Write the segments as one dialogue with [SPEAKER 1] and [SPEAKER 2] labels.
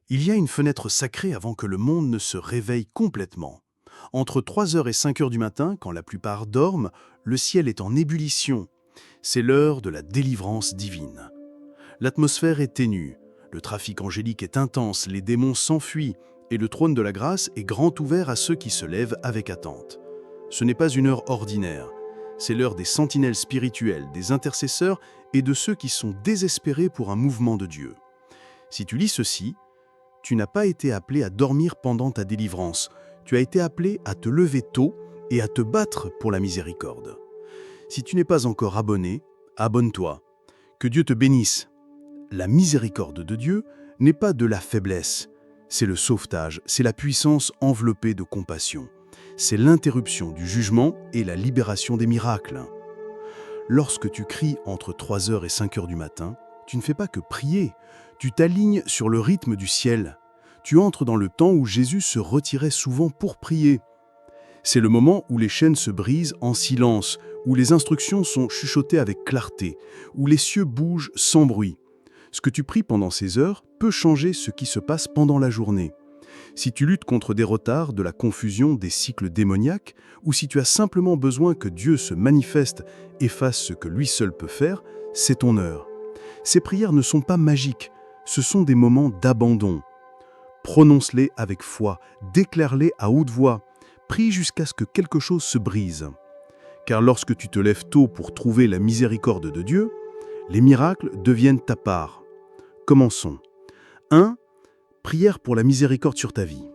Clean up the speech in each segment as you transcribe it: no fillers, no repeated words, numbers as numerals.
[SPEAKER 1] Il y a une fenêtre sacrée avant que le monde ne se réveille complètement. Entre 3 heures et 5 heures du matin, quand la plupart dorment, le ciel est en ébullition. C'est l'heure de la délivrance divine. L'atmosphère est ténue, le trafic angélique est intense, les démons s'enfuient, et le trône de la grâce est grand ouvert à ceux qui se lèvent avec attente. Ce n'est pas une heure ordinaire, c'est l'heure des sentinelles spirituelles, des intercesseurs et de ceux qui sont désespérés pour un mouvement de Dieu. Si tu lis ceci, tu n'as pas été appelé à dormir pendant ta délivrance, tu as été appelé à te lever tôt et à te battre pour la miséricorde. Si tu n'es pas encore abonné, abonne-toi. Que Dieu te bénisse. La miséricorde de Dieu n'est pas de la faiblesse, c'est le sauvetage, c'est la puissance enveloppée de compassion. C'est l'interruption du jugement et la libération des miracles. Lorsque tu cries entre 3 heures et 5 heures du matin, tu ne fais pas que prier, tu t'alignes sur le rythme du ciel. Tu entres dans le temps où Jésus se retirait souvent pour prier. C'est le moment où les chaînes se brisent en silence, où les instructions sont chuchotées avec clarté, où les cieux bougent sans bruit. Ce que tu pries pendant ces heures peut changer ce qui se passe pendant la journée. Si tu luttes contre des retards, de la confusion, des cycles démoniaques, ou si tu as simplement besoin que Dieu se manifeste et fasse ce que lui seul peut faire, c'est ton heure. Ces prières ne sont pas magiques, ce sont des moments d'abandon. Prononce-les avec foi, déclare-les à haute voix, prie jusqu'à ce que quelque chose se brise. Car lorsque tu te lèves tôt pour trouver la miséricorde de Dieu, les miracles deviennent ta part. Commençons. 1. Prière pour la miséricorde sur ta vie.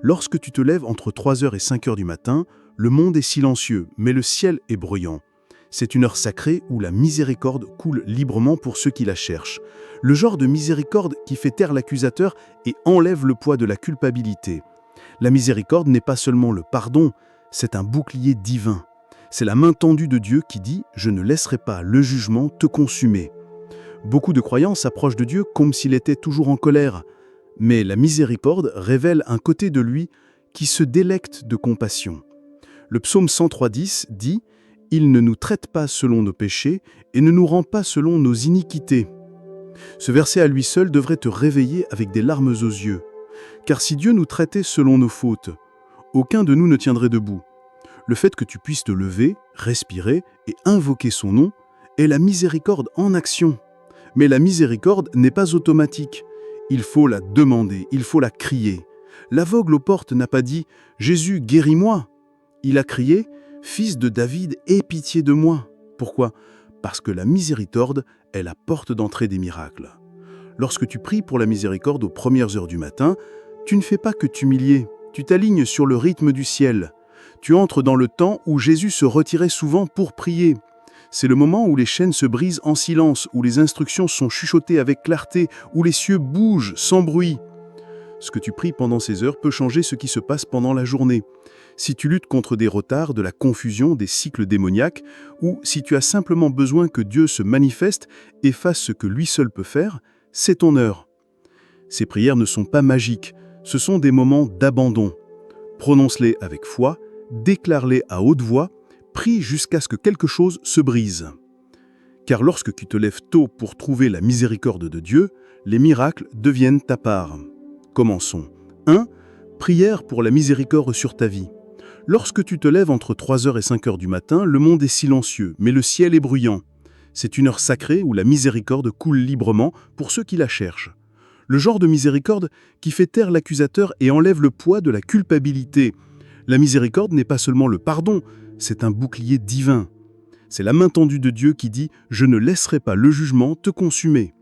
[SPEAKER 1] Lorsque tu te lèves entre 3 heures et 5 heures du matin, le monde est silencieux, mais le ciel est bruyant. C'est une heure sacrée où la miséricorde coule librement pour ceux qui la cherchent. Le genre de miséricorde qui fait taire l'accusateur et enlève le poids de la culpabilité. La miséricorde n'est pas seulement le pardon, c'est un bouclier divin. C'est la main tendue de Dieu qui dit « Je ne laisserai pas le jugement te consumer ». Beaucoup de croyants s'approchent de Dieu comme s'il était toujours en colère. Mais la miséricorde révèle un côté de lui qui se délecte de compassion. Le psaume 103:10 dit « Il ne nous traite pas selon nos péchés et ne nous rend pas selon nos iniquités ». Ce verset à lui seul devrait te réveiller avec des larmes aux yeux. Car si Dieu nous traitait selon nos fautes, aucun de nous ne tiendrait debout. Le fait que tu puisses te lever, respirer et invoquer son nom est la miséricorde en action. Mais la miséricorde n'est pas automatique. Il faut la demander, il faut la crier. L'aveugle aux portes n'a pas dit « Jésus, guéris-moi ». Il a crié « Fils de David, aie pitié de moi ». Pourquoi ? Parce que la miséricorde est la porte d'entrée des miracles. Lorsque tu pries pour la miséricorde aux premières heures du matin, tu ne fais pas que t'humilier, tu t'alignes sur le rythme du ciel. Tu entres dans le temps où Jésus se retirait souvent pour prier. C'est le moment où les chaînes se brisent en silence, où les instructions sont chuchotées avec clarté, où les cieux bougent sans bruit. Ce que tu pries pendant ces heures peut changer ce qui se passe pendant la journée. Si tu luttes contre des retards, de la confusion, des cycles démoniaques, ou si tu as simplement besoin que Dieu se manifeste et fasse ce que lui seul peut faire, c'est ton heure. Ces prières ne sont pas magiques, ce sont des moments d'abandon. Prononce-les avec foi, déclare-les à haute voix, prie jusqu'à ce que quelque chose se brise. Car lorsque tu te lèves tôt pour trouver la miséricorde de Dieu, les miracles deviennent ta part. Commençons. 1. Prière pour la miséricorde sur ta vie. Lorsque tu te lèves entre 3 heures et 5 heures du matin, le monde est silencieux, mais le ciel est bruyant. C'est une heure sacrée où la miséricorde coule librement pour ceux qui la cherchent. Le genre de miséricorde qui fait taire l'accusateur et enlève le poids de la culpabilité. La miséricorde n'est pas seulement le pardon, c'est un bouclier divin. C'est la main tendue de Dieu qui dit « Je ne laisserai pas le jugement te consumer ».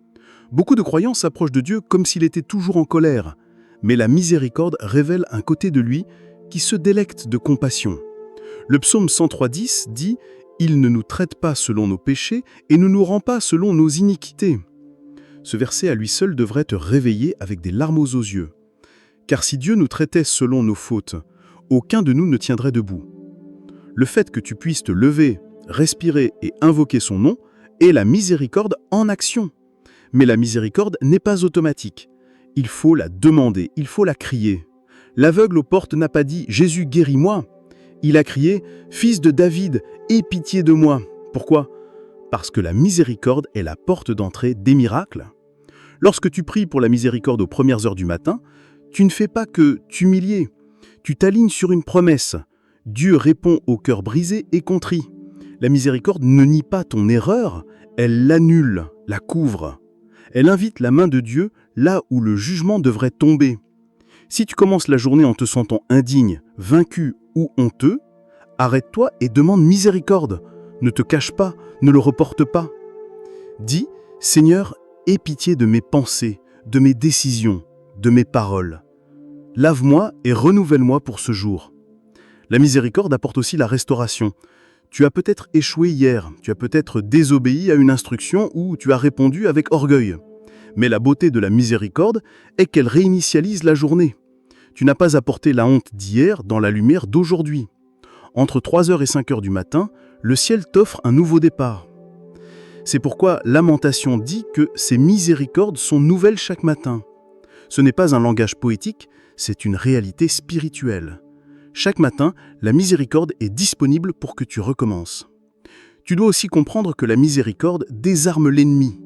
[SPEAKER 1] Beaucoup de croyants s'approchent de Dieu comme s'il était toujours en colère. Mais la miséricorde révèle un côté de lui qui se délecte de compassion. Le psaume 103:10 dit « Il ne nous traite pas selon nos péchés et ne nous rend pas selon nos iniquités ». Ce verset à lui seul devrait te réveiller avec des larmes aux yeux. Car si Dieu nous traitait selon nos fautes, aucun de nous ne tiendrait debout. Le fait que tu puisses te lever, respirer et invoquer son nom est la miséricorde en action. Mais la miséricorde n'est pas automatique. Il faut la demander, il faut la crier. L'aveugle aux portes n'a pas dit « Jésus, guéris-moi ». Il a crié « Fils de David, aie pitié de moi ». Pourquoi ? Parce que la miséricorde est la porte d'entrée des miracles. Lorsque tu pries pour la miséricorde aux premières heures du matin, tu ne fais pas que t'humilier. Tu t'alignes sur une promesse. Dieu répond au cœur brisé et contrit. La miséricorde ne nie pas ton erreur, elle l'annule, la couvre. Elle invite la main de Dieu là où le jugement devrait tomber. Si tu commences la journée en te sentant indigne, vaincu ou honteux, arrête-toi et demande miséricorde. Ne te cache pas, ne le reporte pas. Dis, Seigneur, aie pitié de mes pensées, de mes décisions, de mes paroles. Lave-moi et renouvelle-moi pour ce jour. La miséricorde apporte aussi la restauration. Tu as peut-être échoué hier, tu as peut-être désobéi à une instruction ou tu as répondu avec orgueil. Mais la beauté de la miséricorde est qu'elle réinitialise la journée. Tu n'as pas apporté la honte d'hier dans la lumière d'aujourd'hui. Entre 3h et 5h du matin, le ciel t'offre un nouveau départ. C'est pourquoi Lamentation dit que ces miséricordes sont nouvelles chaque matin. Ce n'est pas un langage poétique, c'est une réalité spirituelle. Chaque matin, la miséricorde est disponible pour que tu recommences. Tu dois aussi comprendre que la miséricorde désarme l'ennemi.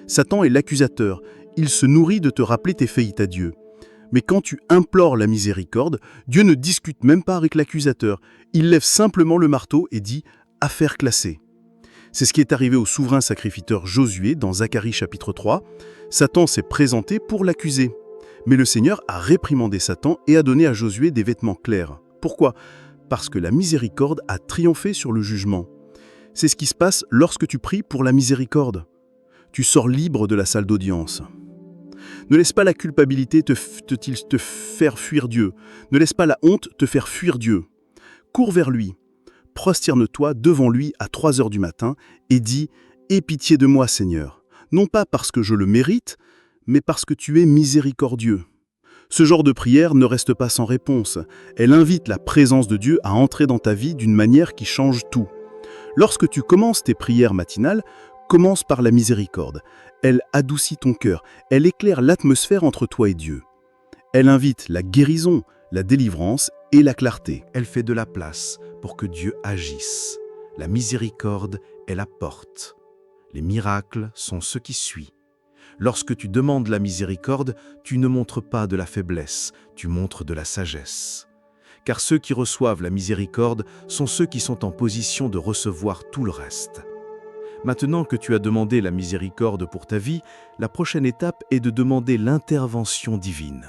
[SPEAKER 1] Satan est l'accusateur, il se nourrit de te rappeler tes faillites à Dieu. Mais quand tu implores la miséricorde, Dieu ne discute même pas avec l'accusateur. Il lève simplement le marteau et dit « affaire classée ». C'est ce qui est arrivé au souverain sacrificateur Josué dans Zacharie chapitre 3. Satan s'est présenté pour l'accuser. Mais le Seigneur a réprimandé Satan et a donné à Josué des vêtements clairs. Pourquoi ? Parce que la miséricorde a triomphé sur le jugement. C'est ce qui se passe lorsque tu pries pour la miséricorde. Tu sors libre de la salle d'audience. Ne laisse pas la culpabilité te faire fuir Dieu. Ne laisse pas la honte te faire fuir Dieu. Cours vers lui. Prosterne-toi devant lui à 3h du matin et dis « Aie pitié de moi, Seigneur », non pas parce que je le mérite, mais parce que tu es miséricordieux. Ce genre de prière ne reste pas sans réponse. Elle invite la présence de Dieu à entrer dans ta vie d'une manière qui change tout. Lorsque tu commences tes prières matinales, commence par la miséricorde. Elle adoucit ton cœur, elle éclaire l'atmosphère entre toi et Dieu. Elle invite la guérison, la délivrance et la clarté.
[SPEAKER 2] Elle fait de la place pour que Dieu agisse. La miséricorde est la porte. Les miracles sont ce qui suit. Lorsque tu demandes la miséricorde, tu ne montres pas de la faiblesse, tu montres de la sagesse. Car ceux qui reçoivent la miséricorde sont ceux qui sont en position de recevoir tout le reste. Maintenant que tu as demandé la miséricorde pour ta vie, la prochaine étape est de demander l'intervention divine.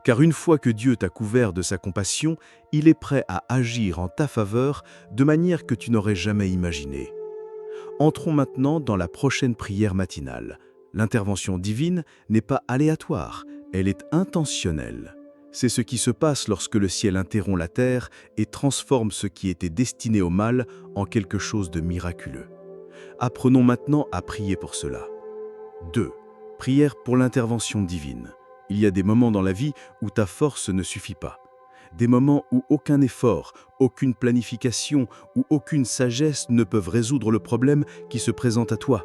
[SPEAKER 2] Car une fois que Dieu t'a couvert de sa compassion, il est prêt à agir en ta faveur de manière que tu n'aurais jamais imaginée. Entrons maintenant dans la prochaine prière matinale. L'intervention divine n'est pas aléatoire, elle est intentionnelle. C'est ce qui se passe lorsque le ciel interrompt la terre et transforme ce qui était destiné au mal en quelque chose de miraculeux. Apprenons maintenant à prier pour cela. 2. Prière pour l'intervention divine. Il y a des moments dans la vie où ta force ne suffit pas. Des moments où aucun effort, aucune planification ou aucune sagesse ne peuvent résoudre le problème qui se présente à toi.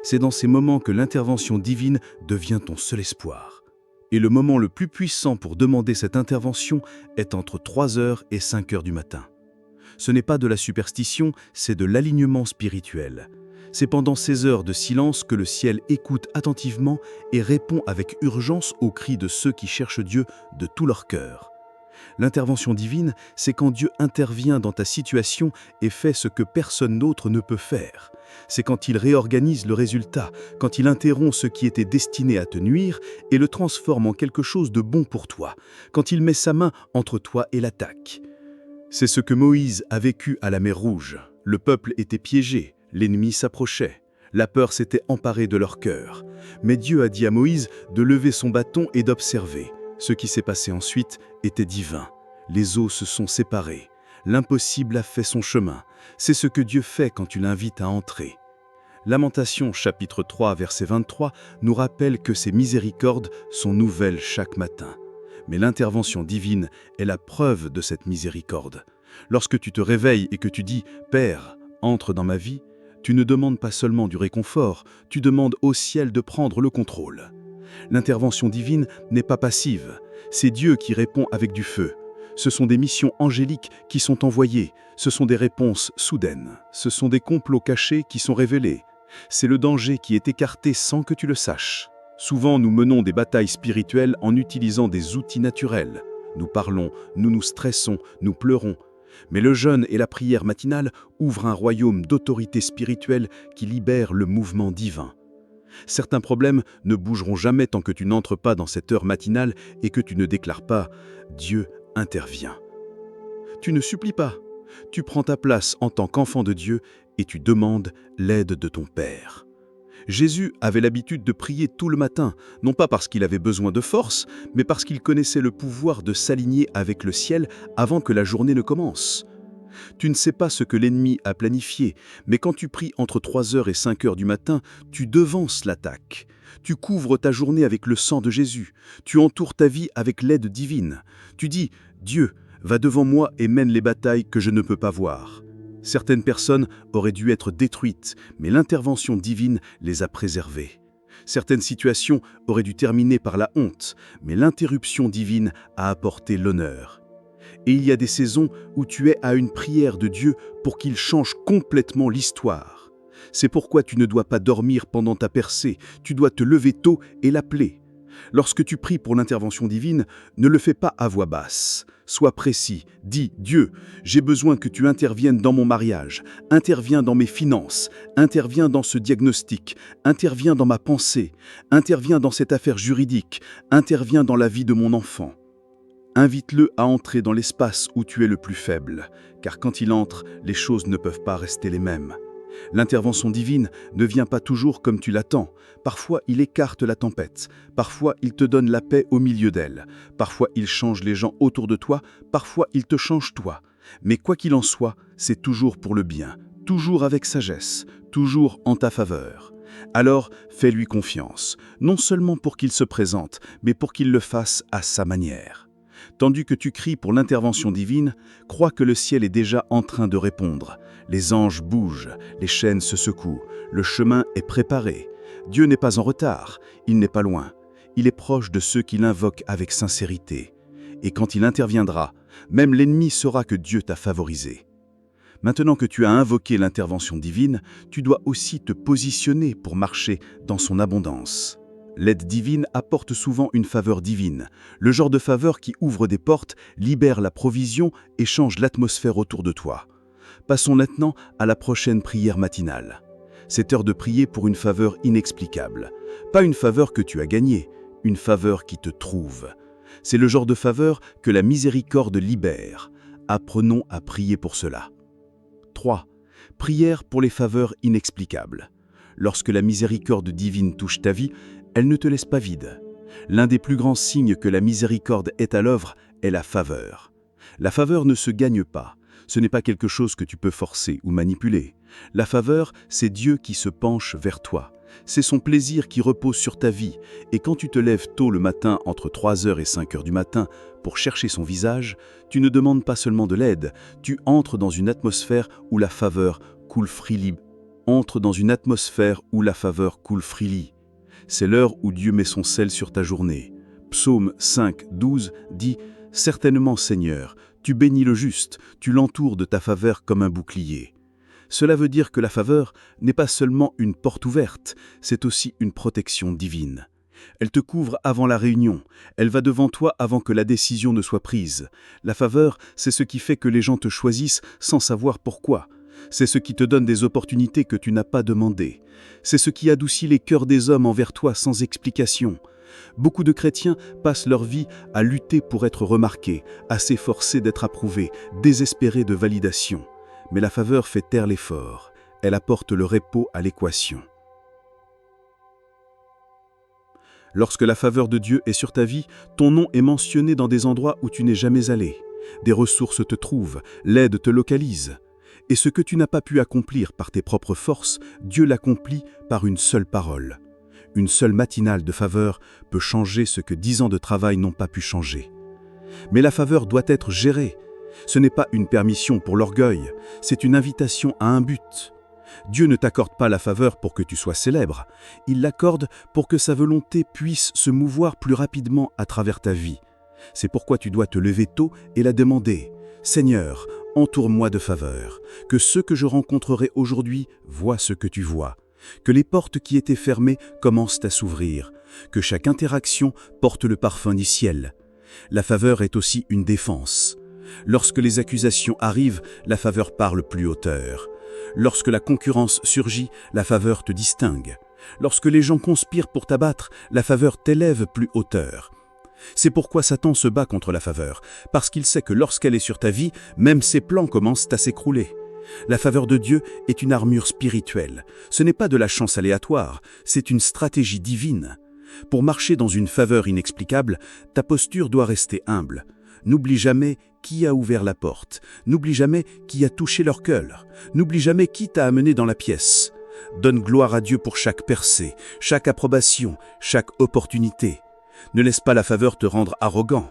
[SPEAKER 2] C'est dans ces moments que l'intervention divine devient ton seul espoir. Et le moment le plus puissant pour demander cette intervention est entre 3h et 5h du matin. Ce n'est pas de la superstition, c'est de l'alignement spirituel. C'est pendant ces heures de silence que le ciel écoute attentivement et répond avec urgence aux cris de ceux qui cherchent Dieu de tout leur cœur. L'intervention divine, c'est quand Dieu intervient dans ta situation et fait ce que personne d'autre ne peut faire. C'est quand il réorganise le résultat, quand il interrompt ce qui était destiné à te nuire et le transforme en quelque chose de bon pour toi, quand il met sa main entre toi et l'attaque. C'est ce que Moïse a vécu à la mer Rouge. Le peuple était piégé. L'ennemi s'approchait. La peur s'était emparée de leur cœur. Mais Dieu a dit à Moïse de lever son bâton et d'observer. Ce qui s'est passé ensuite était divin. Les eaux se sont séparées. L'impossible a fait son chemin. C'est ce que Dieu fait quand tu l'invites à entrer. Lamentation chapitre 3 verset 23 nous rappelle que ces miséricordes sont nouvelles chaque matin. Mais l'intervention divine est la preuve de cette miséricorde. Lorsque tu te réveilles et que tu dis « Père, entre dans ma vie », tu ne demandes pas seulement du réconfort, tu demandes au ciel de prendre le contrôle. L'intervention divine n'est pas passive, c'est Dieu qui répond avec du feu. Ce sont des missions angéliques qui sont envoyées, ce sont des réponses soudaines, ce sont des complots cachés qui sont révélés. C'est le danger qui est écarté sans que tu le saches. Souvent, nous menons des batailles spirituelles en utilisant des outils naturels. Nous parlons, nous nous stressons, nous pleurons. Mais le jeûne et la prière matinale ouvrent un royaume d'autorité spirituelle qui libère le mouvement divin. Certains problèmes ne bougeront jamais tant que tu n'entres pas dans cette heure matinale et que tu ne déclares pas « Dieu intervient ». Tu ne supplies pas, tu prends ta place en tant qu'enfant de Dieu et tu demandes l'aide de ton Père. Jésus avait l'habitude de prier tout le matin, non pas parce qu'il avait besoin de force, mais parce qu'il connaissait le pouvoir de s'aligner avec le ciel avant que la journée ne commence. Tu ne sais pas ce que l'ennemi a planifié, mais quand tu pries entre 3h et 5h du matin, tu devances l'attaque. Tu couvres ta journée avec le sang de Jésus. Tu entoures ta vie avec l'aide divine. Tu dis « Dieu, va devant moi et mène les batailles que je ne peux pas voir ». Certaines personnes auraient dû être détruites, mais l'intervention divine les a préservées. Certaines situations auraient dû terminer par la honte, mais l'interruption divine a apporté l'honneur. Et il y a des saisons où tu es à une prière de Dieu pour qu'il change complètement l'histoire. C'est pourquoi tu ne dois pas dormir pendant ta percée, tu dois te lever tôt et l'appeler. Lorsque tu pries pour l'intervention divine, ne le fais pas à voix basse. Sois précis, dis « Dieu, j'ai besoin que tu interviennes dans mon mariage, interviens dans mes finances, interviens dans ce diagnostic, interviens dans ma pensée, interviens dans cette affaire juridique, interviens dans la vie de mon enfant. » Invite-le à entrer dans l'espace où tu es le plus faible, car quand il entre, les choses ne peuvent pas rester les mêmes. L'intervention divine ne vient pas toujours comme tu l'attends. Parfois, il écarte la tempête. Parfois, il te donne la paix au milieu d'elle. Parfois, il change les gens autour de toi. Parfois, il te change toi. Mais quoi qu'il en soit, c'est toujours pour le bien, toujours avec sagesse, toujours en ta faveur. Alors, fais-lui confiance, non seulement pour qu'il se présente, mais pour qu'il le fasse à sa manière. Tandis que tu cries pour l'intervention divine, crois que le ciel est déjà en train de répondre. Les anges bougent, les chaînes se secouent, le chemin est préparé. Dieu n'est pas en retard, il n'est pas loin. Il est proche de ceux qui l'invoquent avec sincérité. Et quand il interviendra, même l'ennemi saura que Dieu t'a favorisé. Maintenant que tu as invoqué l'intervention divine, tu dois aussi te positionner pour marcher dans son abondance. L'aide divine apporte souvent une faveur divine, le genre de faveur qui ouvre des portes, libère la provision et change l'atmosphère autour de toi. Passons maintenant à la prochaine prière matinale. C'est heure de prier pour une faveur inexplicable. Pas une faveur que tu as gagnée, une faveur qui te trouve. C'est le genre de faveur que la miséricorde libère. Apprenons à prier pour cela. 3. Prière pour les faveurs inexplicables. Lorsque la miséricorde divine touche ta vie, elle ne te laisse pas vide. L'un des plus grands signes que la miséricorde est à l'œuvre est la faveur. La faveur ne se gagne pas. Ce n'est pas quelque chose que tu peux forcer ou manipuler. La faveur, c'est Dieu qui se penche vers toi. C'est son plaisir qui repose sur ta vie. Et quand tu te lèves tôt le matin entre 3h et 5h du matin pour chercher son visage, tu ne demandes pas seulement de l'aide, tu entres dans une atmosphère où la faveur coule freely. Entre dans une atmosphère où la faveur coule freely. C'est l'heure où Dieu met son sel sur ta journée. Psaume 5, 12 dit « Certainement, Seigneur, tu bénis le juste, tu l'entoures de ta faveur comme un bouclier. » Cela veut dire que la faveur n'est pas seulement une porte ouverte, c'est aussi une protection divine. Elle te couvre avant la réunion, elle va devant toi avant que la décision ne soit prise. La faveur, c'est ce qui fait que les gens te choisissent sans savoir pourquoi. C'est ce qui te donne des opportunités que tu n'as pas demandées. C'est ce qui adoucit les cœurs des hommes envers toi sans explication. Beaucoup de chrétiens passent leur vie à lutter pour être remarqués, à s'efforcer d'être approuvés, désespérés de validation. Mais la faveur fait taire l'effort. Elle apporte le repos à l'équation. Lorsque la faveur de Dieu est sur ta vie, ton nom est mentionné dans des endroits où tu n'es jamais allé. Des ressources te trouvent, l'aide te localise. Et ce que tu n'as pas pu accomplir par tes propres forces, Dieu l'accomplit par une seule parole. Une seule matinale de faveur peut changer ce que 10 ans de travail n'ont pas pu changer. Mais la faveur doit être gérée. Ce n'est pas une permission pour l'orgueil, c'est une invitation à un but. Dieu ne t'accorde pas la faveur pour que tu sois célèbre. Il l'accorde pour que sa volonté puisse se mouvoir plus rapidement à travers ta vie. C'est pourquoi tu dois te lever tôt et la demander. « Seigneur, entoure-moi de faveur, que ceux que je rencontrerai aujourd'hui voient ce que tu vois. que les portes qui étaient fermées commencent à s'ouvrir, que chaque interaction porte le parfum du ciel. La faveur est aussi une défense. Lorsque les accusations arrivent, la faveur parle plus hauteur. Lorsque la concurrence surgit, la faveur te distingue. Lorsque les gens conspirent pour t'abattre, la faveur t'élève plus hauteur. C'est pourquoi Satan se bat contre la faveur, parce qu'il sait que lorsqu'elle est sur ta vie, même ses plans commencent à s'écrouler. La faveur de Dieu est une armure spirituelle. Ce n'est pas de la chance aléatoire, c'est une stratégie divine. Pour marcher dans une faveur inexplicable, ta posture doit rester humble. N'oublie jamais qui a ouvert la porte. N'oublie jamais qui a touché leur cœur. N'oublie jamais qui t'a amené dans la pièce. Donne gloire à Dieu pour chaque percée, chaque approbation, chaque opportunité. Ne laisse pas la faveur te rendre arrogant.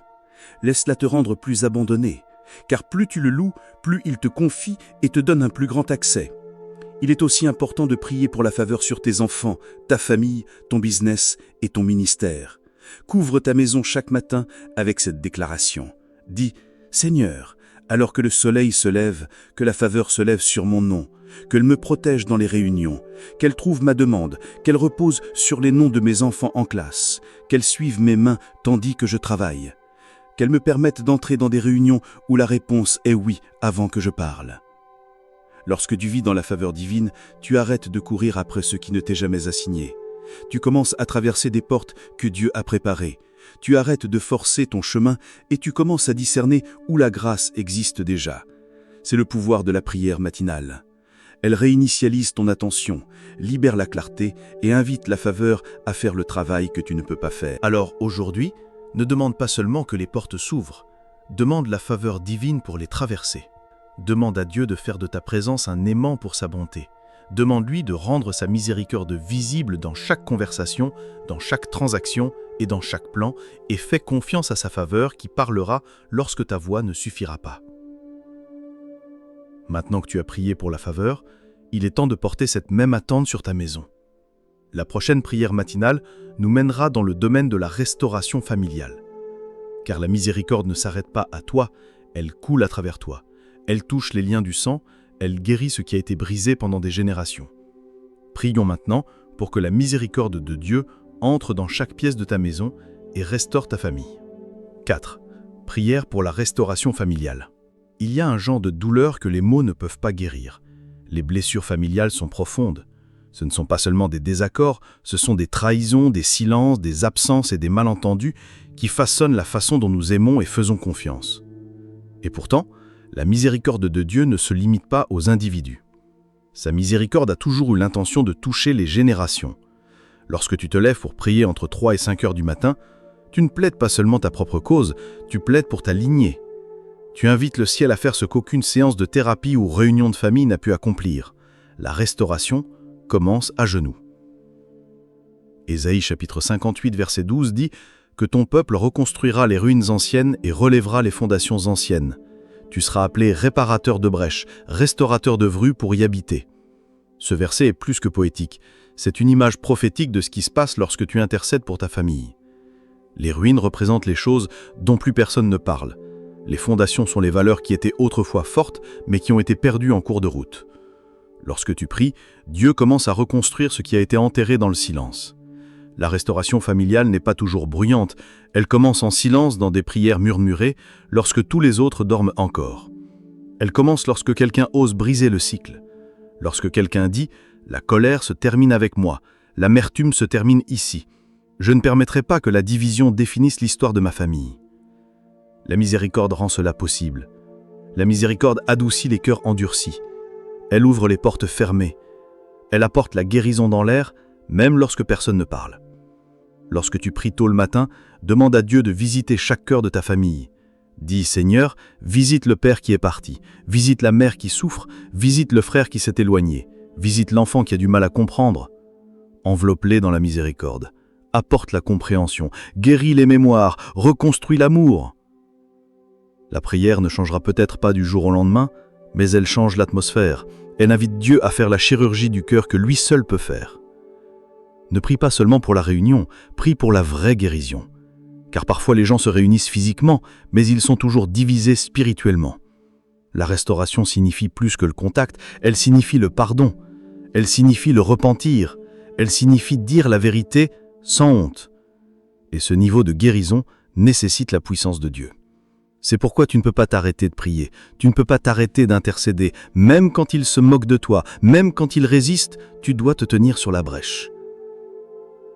[SPEAKER 2] Laisse-la te rendre plus abandonné. Car plus tu le loues, plus il te confie et te donne un plus grand accès. Il est aussi important de prier pour la faveur sur tes enfants, ta famille, ton business et ton ministère. Couvre ta maison chaque matin avec cette déclaration. Dis, Seigneur, alors que le soleil se lève, que la faveur se lève sur mon nom, qu'elle me protège dans les réunions, qu'elle trouve ma demande, qu'elle repose sur les noms de mes enfants en classe, qu'elle suive mes mains tandis que je travaille, qu'elle me permette d'entrer dans des réunions où la réponse est oui avant que je parle. Lorsque tu vis dans la faveur divine, tu arrêtes de courir après ce qui ne t'est jamais assigné. Tu commences à traverser des portes que Dieu a préparées. Tu arrêtes de forcer ton chemin et tu commences à discerner où la grâce existe déjà. C'est le pouvoir de la prière matinale. Elle réinitialise ton attention, libère la clarté et invite la faveur à faire le travail que tu ne peux pas faire.
[SPEAKER 1] Alors aujourd'hui, ne demande pas seulement que les portes s'ouvrent, demande la faveur divine pour les traverser. Demande à Dieu de faire de ta présence un aimant pour sa bonté. Demande-lui de rendre sa miséricorde visible dans chaque conversation, dans chaque transaction et dans chaque plan, et fais confiance à sa faveur qui parlera lorsque ta voix ne suffira pas. Maintenant que tu as prié pour la faveur, il est temps de porter cette même attente sur ta maison. La prochaine prière matinale nous mènera dans le domaine de la restauration familiale. Car la miséricorde ne s'arrête pas à toi, elle coule à travers toi. Elle touche les liens du sang, elle guérit ce qui a été brisé pendant des générations. Prions maintenant pour que la miséricorde de Dieu entre dans chaque pièce de ta maison et restaure ta famille. 4. Prière pour la restauration familiale. Il y a un genre de douleur que les mots ne peuvent pas guérir. Les blessures familiales sont profondes. Ce ne sont pas seulement des désaccords, ce sont des trahisons, des silences, des absences et des malentendus qui façonnent la façon dont nous aimons et faisons confiance. Et pourtant, la miséricorde de Dieu ne se limite pas aux individus. Sa miséricorde a toujours eu l'intention de toucher les générations. Lorsque tu te lèves pour prier entre 3 et 5 heures du matin, tu ne plaides pas seulement ta propre cause, tu plaides pour ta lignée. Tu invites le ciel à faire ce qu'aucune séance de thérapie ou réunion de famille n'a pu accomplir. La restauration commence à genoux. Ésaïe chapitre 58 verset 12 dit que ton peuple reconstruira les ruines anciennes et relèvera les fondations anciennes. Tu seras appelé réparateur de brèches, restaurateur de verues pour y habiter. Ce verset est plus que poétique. C'est une image prophétique de ce qui se passe lorsque tu intercèdes pour ta famille. Les ruines représentent les choses dont plus personne ne parle. Les fondations sont les valeurs qui étaient autrefois fortes, mais qui ont été perdues en cours de route. Lorsque tu pries, Dieu commence à reconstruire ce qui a été enterré dans le silence. La restauration familiale n'est pas toujours bruyante, elle commence en silence dans des prières murmurées, lorsque tous les autres dorment encore. Elle commence lorsque quelqu'un ose briser le cycle. Lorsque quelqu'un dit « La colère se termine avec moi, l'amertume se termine ici. Je ne permettrai pas que la division définisse l'histoire de ma famille. » La miséricorde rend cela possible. La miséricorde adoucit les cœurs endurcis. Elle ouvre les portes fermées. Elle apporte la guérison dans l'air, même lorsque personne ne parle. Lorsque tu pries tôt le matin, demande à Dieu de visiter chaque cœur de ta famille. Dis, Seigneur, visite le père qui est parti, visite la mère qui souffre, visite le frère qui s'est éloigné, visite l'enfant qui a du mal à comprendre. Enveloppe-les dans la miséricorde. Apporte la compréhension, guéris les mémoires, reconstruis l'amour. La prière ne changera peut-être pas du jour au lendemain, mais elle change l'atmosphère. Elle invite Dieu à faire la chirurgie du cœur que lui seul peut faire. Ne prie pas seulement pour la réunion, prie pour la vraie guérison. Car parfois les gens se réunissent physiquement, mais ils sont toujours divisés spirituellement. La restauration signifie plus que le contact, elle signifie le pardon.
[SPEAKER 2] Elle signifie le repentir. Elle signifie dire la vérité sans honte. Et ce niveau de guérison nécessite la puissance de Dieu. C'est pourquoi tu ne peux pas t'arrêter de prier, tu ne peux pas t'arrêter d'intercéder, même quand il se moque de toi, même quand il résiste, tu dois te tenir sur la brèche.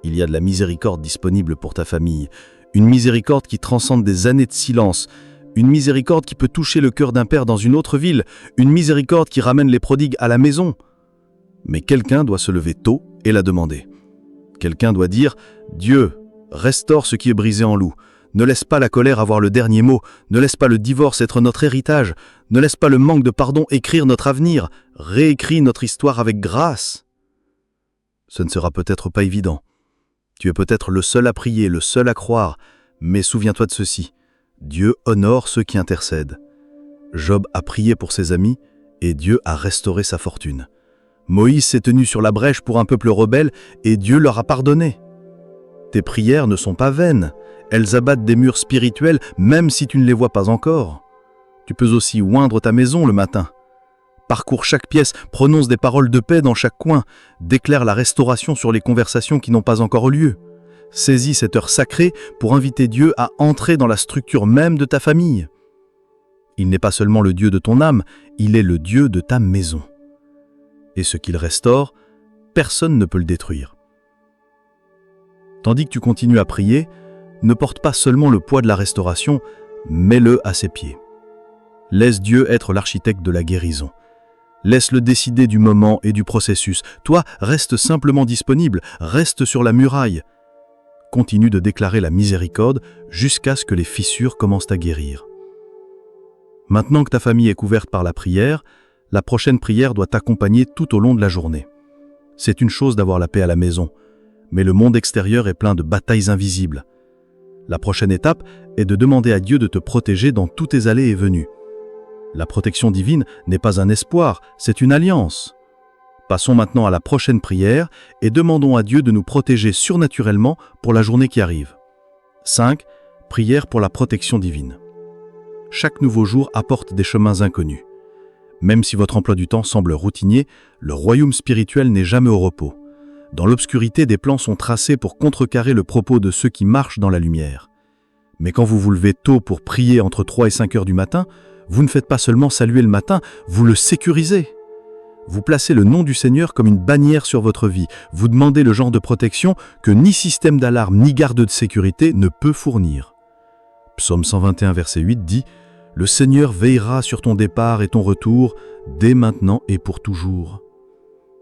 [SPEAKER 2] Il y a de la miséricorde disponible pour ta famille, une miséricorde qui transcende des années de silence, une miséricorde qui peut toucher le cœur d'un père dans une autre ville, une miséricorde qui ramène les prodigues à la maison. Mais quelqu'un doit se lever tôt et la demander. Quelqu'un doit dire « Dieu, restaure ce qui est brisé en loup. Ne laisse pas la colère avoir le dernier mot. Ne laisse pas le divorce être notre héritage. Ne laisse pas le manque de pardon écrire notre avenir. Réécris notre histoire avec grâce. » Ce ne sera peut-être pas évident. Tu es peut-être le seul à prier, le seul à croire. Mais souviens-toi de ceci. Dieu honore ceux qui intercèdent. Job a prié pour ses amis et Dieu a restauré sa fortune. Moïse s'est tenu sur la brèche pour un peuple rebelle et Dieu leur a pardonné. Tes prières ne sont pas vaines. Elles abattent des murs spirituels même si tu ne les vois pas encore. Tu peux aussi oindre ta maison le matin. Parcours chaque pièce, prononce des paroles de paix dans chaque coin, déclare la restauration sur les conversations qui n'ont pas encore eu lieu. Saisis cette heure sacrée pour inviter Dieu à entrer dans la structure même de ta famille. Il n'est pas seulement le Dieu de ton âme, il est le Dieu de ta maison. Et ce qu'il restaure, personne ne peut le détruire. Tandis que tu continues à prier, ne porte pas seulement le poids de la restauration, mets-le à ses pieds. Laisse Dieu être l'architecte de la guérison. Laisse-le décider du moment et du processus. Toi, reste simplement disponible, reste sur la muraille. Continue de déclarer la miséricorde jusqu'à ce que les fissures commencent à guérir. Maintenant que ta famille est couverte par la prière, la prochaine prière doit t'accompagner tout au long de la journée. C'est une chose d'avoir la paix à la maison, mais le monde extérieur est plein de batailles invisibles. La prochaine étape est de demander à Dieu de te protéger dans tous tes allées et venues. La protection divine n'est pas un espoir, c'est une alliance. Passons maintenant à la prochaine prière et demandons à Dieu de nous protéger surnaturellement pour la journée qui arrive. 5. Prière pour la protection divine. Chaque nouveau jour apporte des chemins inconnus. Même si votre emploi du temps semble routinier, le royaume spirituel n'est jamais au repos. Dans l'obscurité, des plans sont tracés pour contrecarrer le propos de ceux qui marchent dans la lumière. Mais quand vous vous levez tôt pour prier entre 3 et 5 heures du matin, vous ne faites pas seulement saluer le matin, vous le sécurisez. Vous placez le nom du Seigneur comme une bannière sur votre vie. Vous demandez le genre de protection que ni système d'alarme ni garde de sécurité ne peut fournir. Psaume 121, verset 8 dit « Le Seigneur veillera sur ton départ et ton retour, dès maintenant et pour toujours. »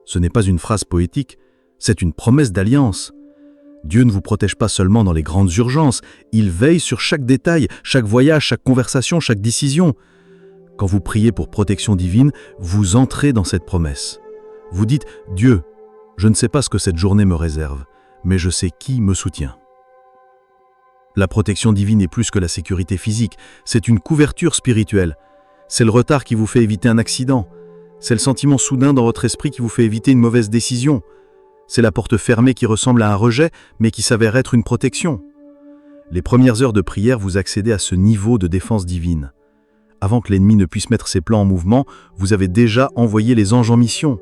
[SPEAKER 2] Ce n'est pas une phrase poétique, c'est une promesse d'alliance. Dieu ne vous protège pas seulement dans les grandes urgences, il veille sur chaque détail, chaque voyage, chaque conversation, chaque décision. Quand vous priez pour protection divine, vous entrez dans cette promesse. Vous dites « Dieu, je ne sais pas ce que cette journée me réserve, mais je sais qui me soutient. » La protection divine est plus que la sécurité physique, c'est une couverture spirituelle. C'est le retard qui vous fait éviter un accident. C'est le sentiment soudain dans votre esprit qui vous fait éviter une mauvaise décision. C'est la porte fermée qui ressemble à un rejet, mais qui s'avère être une protection. Les premières heures de prière, vous accédez à ce niveau de défense divine. Avant que l'ennemi ne puisse mettre ses plans en mouvement, vous avez déjà envoyé les anges en mission.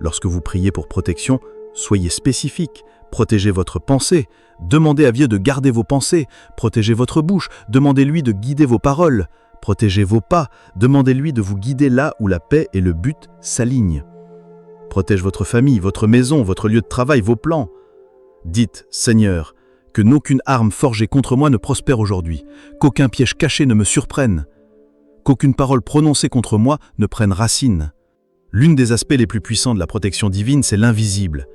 [SPEAKER 2] Lorsque vous priez pour protection, soyez spécifique, protégez votre pensée, demandez à Dieu de garder vos pensées, protégez votre bouche, demandez-lui de guider vos paroles, protégez vos pas, demandez-lui de vous guider là où la paix et le but s'alignent. Protège votre famille, votre maison, votre lieu de travail, vos plans. Dites, Seigneur, que n'aucune arme forgée contre moi ne prospère aujourd'hui, qu'aucun piège caché ne me surprenne, qu'aucune parole prononcée contre moi ne prenne racine. L'une des aspects les plus puissants de la protection divine, c'est l'invisible.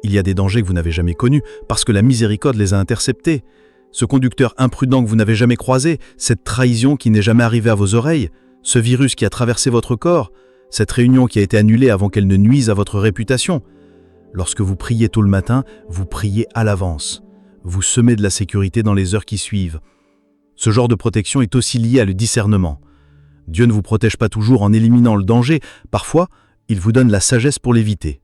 [SPEAKER 2] Il y a des dangers que vous n'avez jamais connus parce que la miséricorde les a interceptés. Ce conducteur imprudent que vous n'avez jamais croisé, cette trahison qui n'est jamais arrivée à vos oreilles, ce virus qui a traversé votre corps, cette réunion qui a été annulée avant qu'elle ne nuise à votre réputation. Lorsque vous priez tôt le matin, vous priez à l'avance. Vous semez de la sécurité dans les heures qui suivent. Ce genre de protection est aussi lié à le discernement. Dieu ne vous protège pas toujours en éliminant le danger, parfois, il vous donne la sagesse pour l'éviter.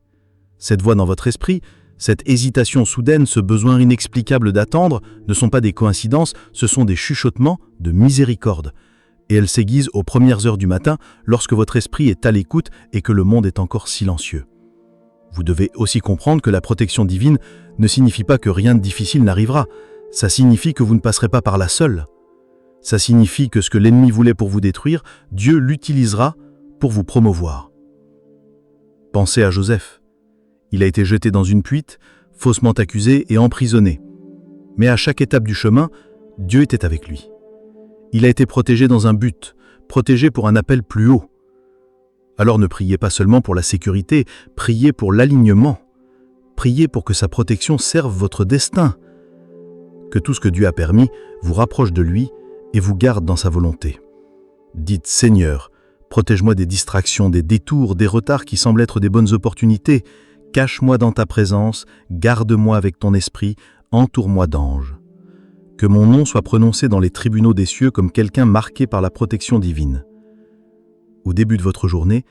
[SPEAKER 2] Cette voix dans votre esprit, cette hésitation soudaine, ce besoin inexplicable d'attendre, ne sont pas des coïncidences, ce sont des chuchotements de miséricorde. Et elles s'aiguisent aux premières heures du matin, lorsque votre esprit est à l'écoute et que le monde est encore silencieux. Vous devez aussi comprendre que la protection divine ne signifie pas que rien de difficile n'arrivera. Ça signifie que vous ne passerez pas par là seul. Ça signifie que ce que l'ennemi voulait pour vous détruire, Dieu l'utilisera pour vous promouvoir. Pensez à Joseph. Il a été jeté dans une puite, faussement accusé et emprisonné. Mais à chaque étape du chemin, Dieu était avec lui. Il a été protégé dans un but, protégé pour un appel plus haut. Alors ne priez pas seulement pour la sécurité, priez pour l'alignement. Priez pour que sa protection serve votre destin. Que tout ce que Dieu a permis vous rapproche de lui et vous garde dans sa volonté. Dites « Seigneur, protège-moi des distractions, des détours, des retards qui semblent être des bonnes opportunités. Cache-moi dans ta présence, garde-moi avec ton esprit, entoure-moi d'anges. » Que mon nom soit prononcé dans les tribunaux des cieux comme quelqu'un marqué par la protection divine. Au début de votre journée,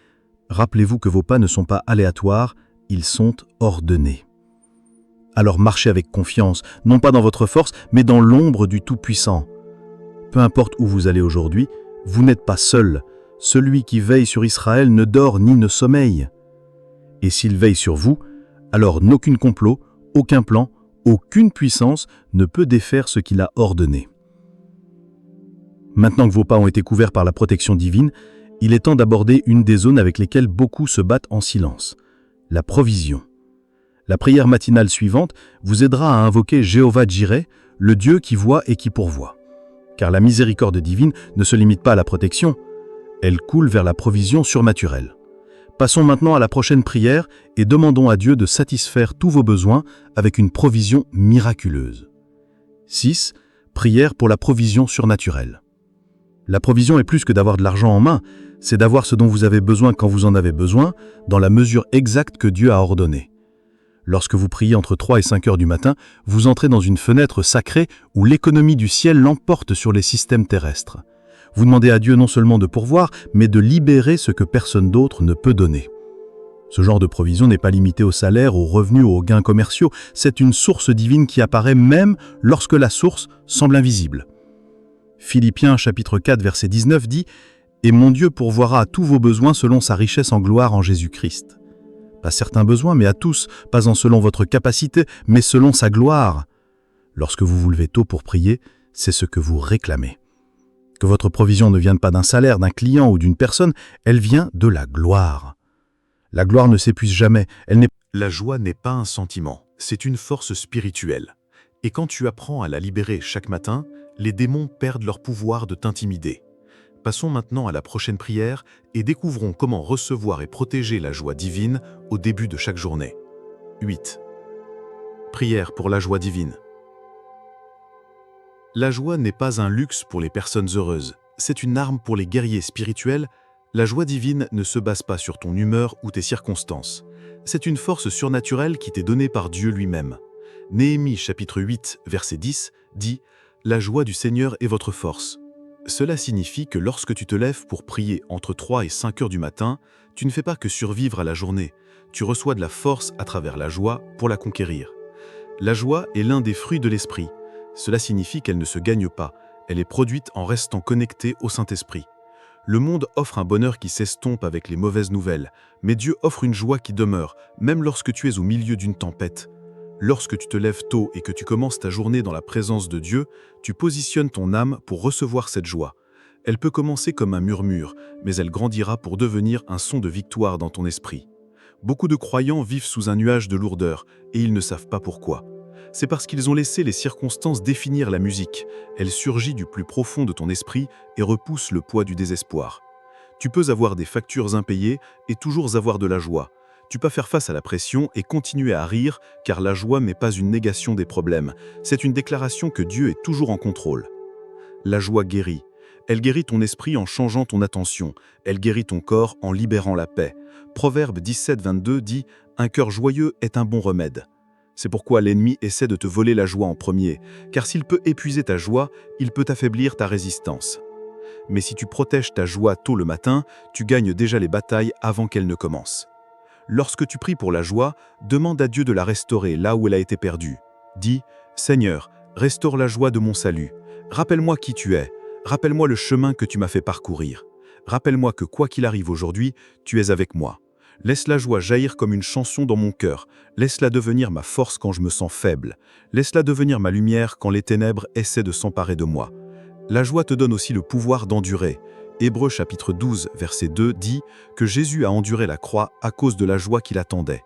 [SPEAKER 2] rappelez-vous que vos pas ne sont pas aléatoires, ils sont ordonnés. Alors marchez avec confiance, non pas dans votre force, mais dans l'ombre du Tout-Puissant. Peu importe où vous allez aujourd'hui, vous n'êtes pas seul. Celui qui veille sur Israël ne dort ni ne sommeille. Et s'il veille sur vous, alors n'aucun complot, aucun plan, aucune puissance ne peut défaire ce qu'il a ordonné. Maintenant que vos pas ont été couverts par la protection divine, il est temps d'aborder une des zones avec lesquelles beaucoup se battent en silence, la provision. La prière matinale suivante vous aidera à invoquer Jéhovah Jireh, le Dieu qui voit et qui pourvoit. Car la miséricorde divine ne se limite pas à la protection, elle coule vers la provision surnaturelle. Passons maintenant à la prochaine prière et demandons à Dieu de satisfaire tous vos besoins avec une provision miraculeuse. 6. Prière pour la provision surnaturelle. La provision est plus que d'avoir de l'argent en main, c'est d'avoir ce dont vous avez besoin quand vous en avez besoin, dans la mesure exacte que Dieu a ordonnée. Lorsque vous priez entre 3 et 5 heures du matin, vous entrez dans une fenêtre sacrée où l'économie du ciel l'emporte sur les systèmes terrestres. Vous demandez à Dieu non seulement de pourvoir, mais de libérer ce que personne d'autre ne peut donner. Ce genre de provision n'est pas limité au salaire, aux revenus ou aux gains commerciaux, c'est une source divine qui apparaît même lorsque la source semble invisible. Philippiens chapitre 4 verset 19 dit « Et mon Dieu pourvoira à tous vos besoins selon sa richesse en gloire en Jésus-Christ. » Pas certains besoins, mais à tous, pas en selon votre capacité, mais selon sa gloire. Lorsque vous vous levez tôt pour prier, c'est ce que vous réclamez. Que votre provision ne vienne pas d'un salaire, d'un client ou d'une personne, elle vient de la gloire. La gloire ne s'épuise jamais,
[SPEAKER 1] La joie n'est pas un sentiment, c'est une force spirituelle. Et quand tu apprends à la libérer chaque matin, les démons perdent leur pouvoir de t'intimider. Passons maintenant à la prochaine prière et découvrons comment recevoir et protéger la joie divine au début de chaque journée. 8. Prière pour la joie divine. La joie n'est pas un luxe pour les personnes heureuses, c'est une arme pour les guerriers spirituels. La joie divine ne se base pas sur ton humeur ou tes circonstances. C'est une force surnaturelle qui t'est donnée par Dieu lui-même. Néhémie chapitre 8, verset 10 dit « La joie du Seigneur est votre force ». Cela signifie que lorsque tu te lèves pour prier entre 3 et 5 heures du matin, tu ne fais pas que survivre à la journée, tu reçois de la force à travers la joie pour la conquérir. La joie est l'un des fruits de l'esprit. Cela signifie qu'elle ne se gagne pas, elle est produite en restant connectée au Saint-Esprit. Le monde offre un bonheur qui s'estompe avec les mauvaises nouvelles, mais Dieu offre une joie qui demeure, même lorsque tu es au milieu d'une tempête. Lorsque tu te lèves tôt et que tu commences ta journée dans la présence de Dieu, tu positionnes ton âme pour recevoir cette joie. Elle peut commencer comme un murmure, mais elle grandira pour devenir un son de victoire dans ton esprit. Beaucoup de croyants vivent sous un nuage de lourdeur et ils ne savent pas pourquoi. C'est parce qu'ils ont laissé les circonstances définir la musique. Elle surgit du plus profond de ton esprit et repousse le poids du désespoir. Tu peux avoir des factures impayées et toujours avoir de la joie. Tu peux faire face à la pression et continuer à rire, car la joie n'est pas une négation des problèmes, c'est une déclaration que Dieu est toujours en contrôle. La joie guérit. Elle guérit ton esprit en changeant ton attention. Elle guérit ton corps en libérant la paix. Proverbe 17, 22 dit « Un cœur joyeux est un bon remède ». C'est pourquoi l'ennemi essaie de te voler la joie en premier, car s'il peut épuiser ta joie, il peut affaiblir ta résistance. Mais si tu protèges ta joie tôt le matin, tu gagnes déjà les batailles avant qu'elles ne commencent. Lorsque tu pries pour la joie, demande à Dieu de la restaurer là où elle a été perdue. Dis « Seigneur, restaure la joie de mon salut. Rappelle-moi qui tu es. Rappelle-moi le chemin que tu m'as fait parcourir. Rappelle-moi que quoi qu'il arrive aujourd'hui, tu es avec moi.
[SPEAKER 2] Laisse la joie jaillir comme une chanson dans mon cœur. Laisse-la devenir ma force quand je me sens faible. Laisse-la devenir ma lumière quand les ténèbres essaient de s'emparer de moi. La joie te donne aussi le pouvoir d'endurer. Hébreux chapitre 12, verset 2 dit que Jésus a enduré la croix à cause de la joie qui l'attendait.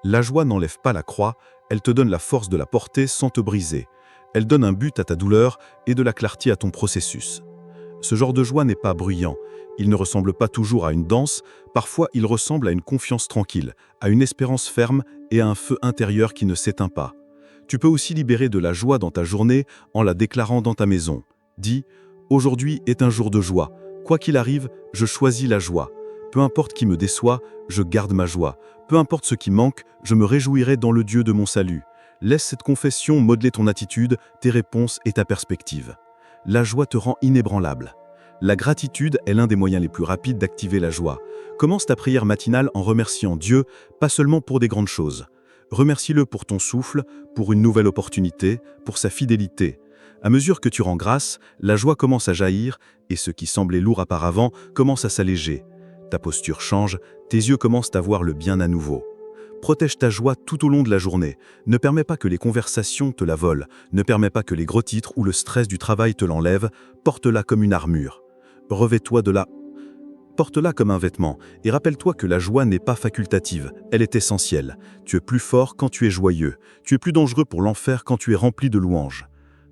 [SPEAKER 2] La joie n'enlève pas la croix, elle te donne la force de la porter sans te briser. Elle donne un but à ta douleur et de la clarté à ton processus. Ce genre de joie n'est pas bruyant. Il ne ressemble pas toujours à une danse, parfois il ressemble à une confiance tranquille, à une espérance ferme et à un feu intérieur qui ne s'éteint pas. Tu peux aussi libérer de la joie dans ta journée en la déclarant dans ta maison. Dis « Aujourd'hui est un jour de joie. Quoi qu'il arrive, je choisis la joie. Peu importe qui me déçoit, je garde ma joie. Peu importe ce qui manque, je me réjouirai dans le Dieu de mon salut. » Laisse cette confession modeler ton attitude, tes réponses et ta perspective. La joie te rend inébranlable. La gratitude est l'un des moyens les plus rapides d'activer la joie. Commence ta prière matinale en remerciant Dieu, pas seulement pour des grandes choses. Remercie-le pour ton souffle, pour une nouvelle opportunité, pour sa fidélité. À mesure que tu rends grâce, la joie commence à jaillir et ce qui semblait lourd auparavant commence à s'alléger. Ta posture change, tes yeux commencent à voir le bien à nouveau. Protège ta joie tout au long de la journée. Ne permets pas que les conversations te la volent. Ne permets pas que les gros titres ou le stress du travail te l'enlèvent. Porte-la comme une armure. Revêt-toi de la... Porte-la comme un vêtement et rappelle-toi que la joie n'est pas facultative, elle est essentielle. Tu es plus fort quand tu es joyeux. Tu es plus dangereux pour l'enfer quand tu es rempli de louanges.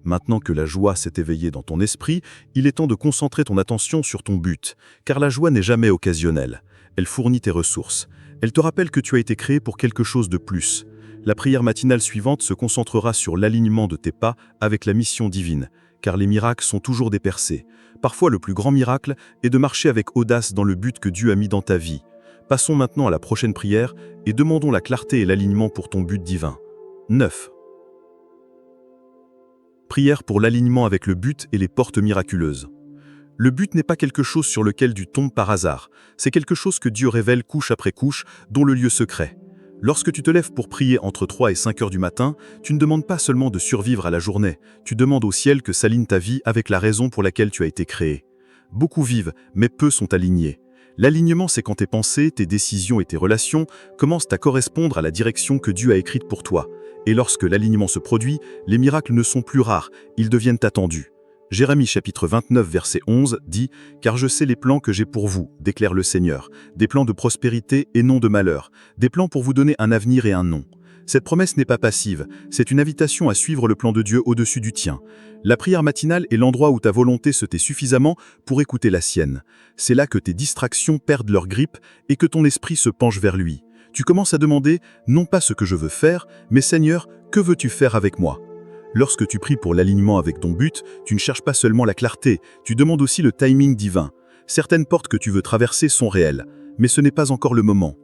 [SPEAKER 2] Maintenant que la joie s'est éveillée dans ton esprit, il est temps de concentrer ton attention sur ton but, car la joie n'est jamais occasionnelle. Elle fournit tes ressources. Elle te rappelle que tu as été créé pour quelque chose de plus. La prière matinale suivante se concentrera sur l'alignement de tes pas avec la mission divine, car les miracles sont toujours des percées. Parfois, le plus grand miracle est de marcher avec audace dans le but que Dieu a mis dans ta vie. Passons maintenant à la prochaine prière et demandons la clarté et l'alignement pour ton but divin. 9. Prière pour l'alignement avec le but et les portes miraculeuses. Le but n'est pas quelque chose sur lequel tu tombes par hasard. C'est quelque chose que Dieu révèle couche après couche, dont le lieu secret. Lorsque tu te lèves pour prier entre 3 et 5 heures du matin, tu ne demandes pas seulement de survivre à la journée, tu demandes au ciel que s'aligne ta vie avec la raison pour laquelle tu as été créé. Beaucoup vivent, mais peu sont alignés. L'alignement, c'est quand tes pensées, tes décisions et tes relations commencent à correspondre à la direction que Dieu a écrite pour toi. Et lorsque l'alignement se produit, les miracles ne sont plus rares, ils deviennent attendus. Jérémie chapitre 29 verset 11 dit « Car je sais les plans que j'ai pour vous, déclare le Seigneur, des plans de prospérité et non de malheur, des plans pour vous donner un avenir et un nom. » Cette promesse n'est pas passive, c'est une invitation à suivre le plan de Dieu au-dessus du tien. La prière matinale est l'endroit où ta volonté se tait suffisamment pour écouter la sienne. C'est là que tes distractions perdent leur grippe et que ton esprit se penche vers lui. Tu commences à demander, non pas ce que je veux faire, mais Seigneur, que veux-tu faire avec moi ? Lorsque tu pries pour l'alignement avec ton but, tu ne cherches pas seulement la clarté, tu demandes aussi le timing divin. Certaines portes que tu veux traverser sont réelles, mais ce n'est pas encore le moment.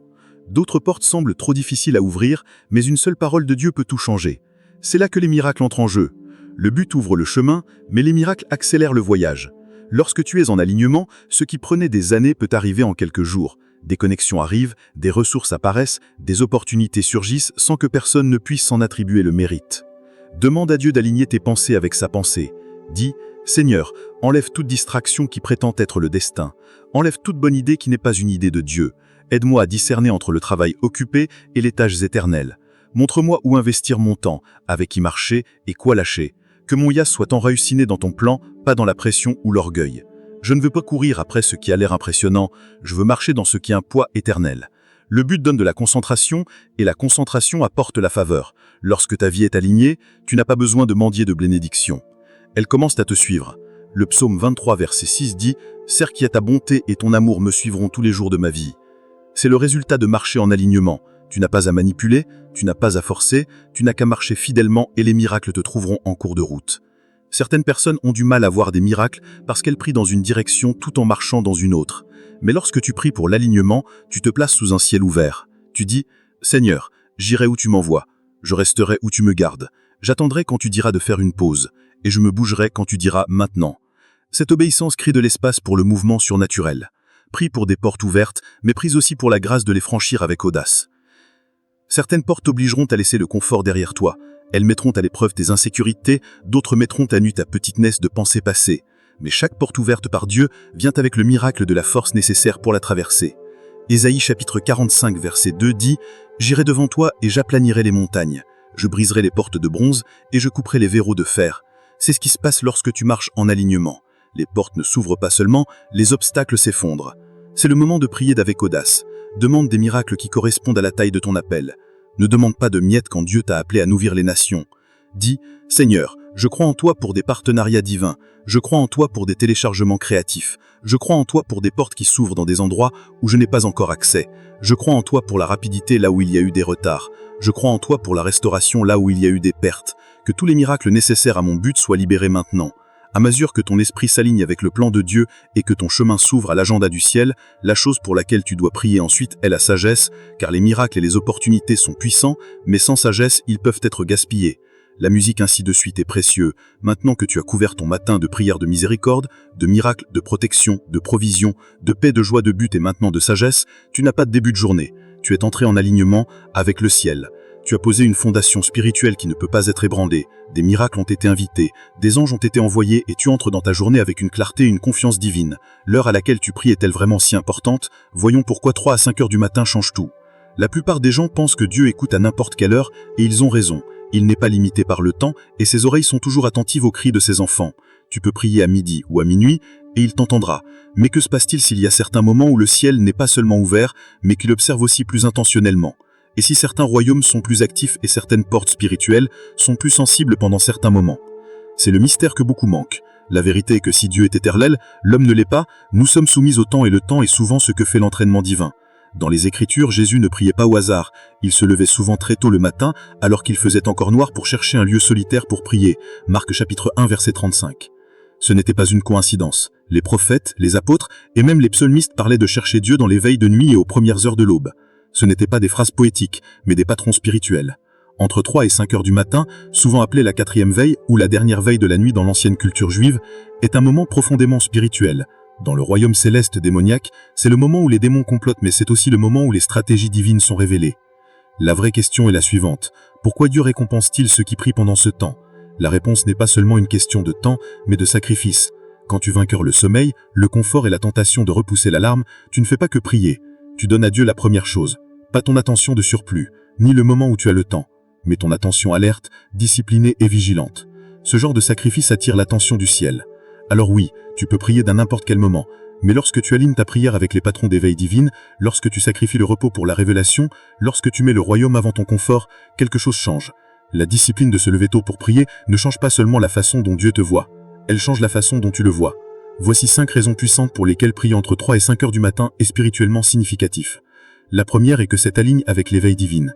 [SPEAKER 2] D'autres portes semblent trop difficiles à ouvrir, mais une seule parole de Dieu peut tout changer. C'est là que les miracles entrent en jeu. Le but ouvre le chemin, mais les miracles accélèrent le voyage. Lorsque tu es en alignement, ce qui prenait des années peut arriver en quelques jours. Des connexions arrivent, des ressources apparaissent, des opportunités surgissent sans que personne ne puisse s'en attribuer le mérite. Demande à Dieu d'aligner tes pensées avec sa pensée. Dis, Seigneur, enlève toute distraction qui prétend être le destin. Enlève toute bonne idée qui n'est pas une idée de Dieu. Aide-moi à discerner entre le travail occupé et les tâches éternelles. Montre-moi où investir mon temps, avec qui marcher et quoi lâcher. Que mon yas soit enraciné dans ton plan, pas dans la pression ou l'orgueil. Je ne veux pas courir après ce qui a l'air impressionnant, je veux marcher dans ce qui a un poids éternel. Le but donne de la concentration, et la concentration apporte la faveur. Lorsque ta vie est alignée, tu n'as pas besoin de mendier de bénédiction. Elles commencent à te suivre. Le psaume 23 verset 6 dit « Certes qui a ta bonté et ton amour me suivront tous les jours de ma vie ». C'est le résultat de marcher en alignement. Tu n'as pas à manipuler, tu n'as pas à forcer, tu n'as qu'à marcher fidèlement et les miracles te trouveront en cours de route. Certaines personnes ont du mal à voir des miracles parce qu'elles prient dans une direction tout en marchant dans une autre. Mais lorsque tu pries pour l'alignement, tu te places sous un ciel ouvert. Tu dis « Seigneur, j'irai où tu m'envoies, je resterai où tu me gardes, j'attendrai quand tu diras de faire une pause, et je me bougerai quand tu diras maintenant. » Cette obéissance crée de l'espace pour le mouvement surnaturel. Prie pour des portes ouvertes, mais prie aussi pour la grâce de les franchir avec audace. Certaines portes t'obligeront à laisser le confort derrière toi. Elles mettront à l'épreuve tes insécurités, d'autres mettront à nu ta petitesse de pensée passée. Mais chaque porte ouverte par Dieu vient avec le miracle de la force nécessaire pour la traverser.
[SPEAKER 3] Ésaïe chapitre 45 verset 2 dit « J'irai devant toi et j'aplanirai les montagnes. Je briserai les portes de bronze et je couperai les verrous de fer. » C'est ce qui se passe lorsque tu marches en alignement. Les portes ne s'ouvrent pas seulement, les obstacles s'effondrent. C'est le moment de prier d'avec audace. Demande des miracles qui correspondent à la taille de ton appel. Ne demande pas de miettes quand Dieu t'a appelé à nourrir les nations. Dis « Seigneur, je crois en toi pour des partenariats divins. Je crois en toi pour des téléchargements créatifs. Je crois en toi pour des portes qui s'ouvrent dans des endroits où je n'ai pas encore accès. Je crois en toi pour la rapidité là où il y a eu des retards. Je crois en toi pour la restauration là où il y a eu des pertes. Que tous les miracles nécessaires à mon but soient libérés maintenant. À mesure que ton esprit s'aligne avec le plan de Dieu et que ton chemin s'ouvre à l'agenda du ciel, la chose pour laquelle tu dois prier ensuite est la sagesse, car les miracles et les opportunités sont puissants, mais sans sagesse, ils peuvent être gaspillés. La musique ainsi de suite est précieux. Maintenant que tu as couvert ton matin de prières de miséricorde, de miracles, de protection, de provision, de paix, de joie, de but et maintenant de sagesse, tu n'as pas de début de journée. Tu es entré en alignement avec le ciel. Tu as posé une fondation spirituelle qui ne peut pas être ébranlée. Des miracles ont été invités, des anges ont été envoyés et tu entres dans ta journée avec une clarté et une confiance divine. L'heure à laquelle tu pries est-elle vraiment si importante? Voyons pourquoi 3 à 5 heures du matin changent tout. La plupart des gens pensent que Dieu écoute à n'importe quelle heure et ils ont raison. Il n'est pas limité par le temps et ses oreilles sont toujours attentives aux cris de ses enfants. Tu peux prier à midi ou à minuit et il t'entendra. Mais que se passe-t-il s'il y a certains moments où le ciel n'est pas seulement ouvert, mais qu'il observe aussi plus intentionnellement? Et si certains royaumes sont plus actifs et certaines portes spirituelles sont plus sensibles pendant certains moments? C'est le mystère que beaucoup manquent. La vérité est que si Dieu est éternel, l'homme ne l'est pas, nous sommes soumis au temps et le temps est souvent ce que fait l'entraînement divin. Dans les Écritures, Jésus ne priait pas au hasard. Il se levait souvent très tôt le matin, alors qu'il faisait encore noir pour chercher un lieu solitaire pour prier. Marc chapitre 1 verset 35. Ce n'était pas une coïncidence. Les prophètes, les apôtres et même les psalmistes parlaient de chercher Dieu dans les veilles de nuit et aux premières heures de l'aube. Ce n'étaient pas des phrases poétiques, mais des patrons spirituels. Entre 3 et 5 heures du matin, souvent appelée la 4e veille ou la dernière veille de la nuit dans l'ancienne culture juive, est un moment profondément spirituel. Dans le royaume céleste démoniaque, c'est le moment où les démons complotent, mais c'est aussi le moment où les stratégies divines sont révélées. La vraie question est la suivante. Pourquoi Dieu récompense-t-il ceux qui prient pendant ce temps? La réponse n'est pas seulement une question de temps, mais de sacrifice. Quand tu vainqueurs le sommeil, le confort et la tentation de repousser l'alarme, tu ne fais pas que prier. Tu donnes à Dieu la première chose. Pas ton attention de surplus, ni le moment où tu as le temps, mais ton attention alerte, disciplinée et vigilante. Ce genre de sacrifice attire l'attention du ciel. Alors oui, tu peux prier d'un n'importe quel moment, mais lorsque tu alignes ta prière avec les patrons des veilles divines, lorsque tu sacrifies le repos pour la révélation, lorsque tu mets le royaume avant ton confort, quelque chose change. La discipline de se lever tôt pour prier ne change pas seulement la façon dont Dieu te voit, elle change la façon dont tu le vois. Voici 5 raisons puissantes pour lesquelles prier entre 3 et 5 heures du matin est spirituellement significatif. La première est que c'est aligne avec l'éveil divine.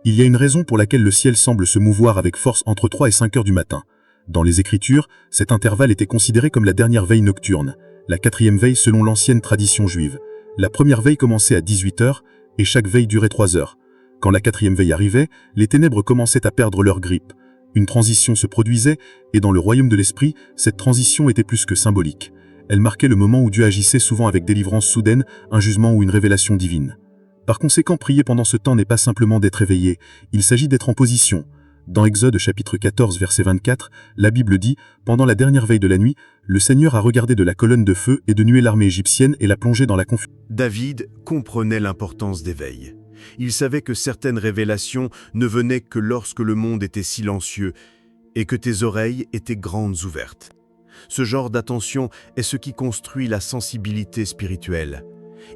[SPEAKER 3] Il y a une raison pour laquelle le ciel semble se mouvoir avec force entre 3 et 5 heures du matin. Dans les Écritures, cet intervalle était considéré comme la dernière veille nocturne, la 4e veille selon l'ancienne tradition juive. La première veille commençait à 18 heures et chaque veille durait 3 heures. Quand la 4e veille arrivait, les ténèbres commençaient à perdre leur grippe. Une transition se produisait et dans le royaume de l'esprit, cette transition était plus que symbolique. Elle marquait le moment où Dieu agissait souvent avec délivrance soudaine, un jugement ou une révélation divine. Par conséquent, prier pendant ce temps n'est pas simplement d'être éveillé, il s'agit d'être en position. Dans Exode chapitre 14 verset 24, la Bible dit « Pendant la dernière veille de la nuit, le Seigneur a regardé de la colonne de feu et de nuée l'armée égyptienne et l'a plongée dans la confusion. »
[SPEAKER 1] David comprenait l'importance des veilles. Il savait que certaines révélations ne venaient que lorsque le monde était silencieux et que tes oreilles étaient grandes ouvertes. Ce genre d'attention est ce qui construit la sensibilité spirituelle.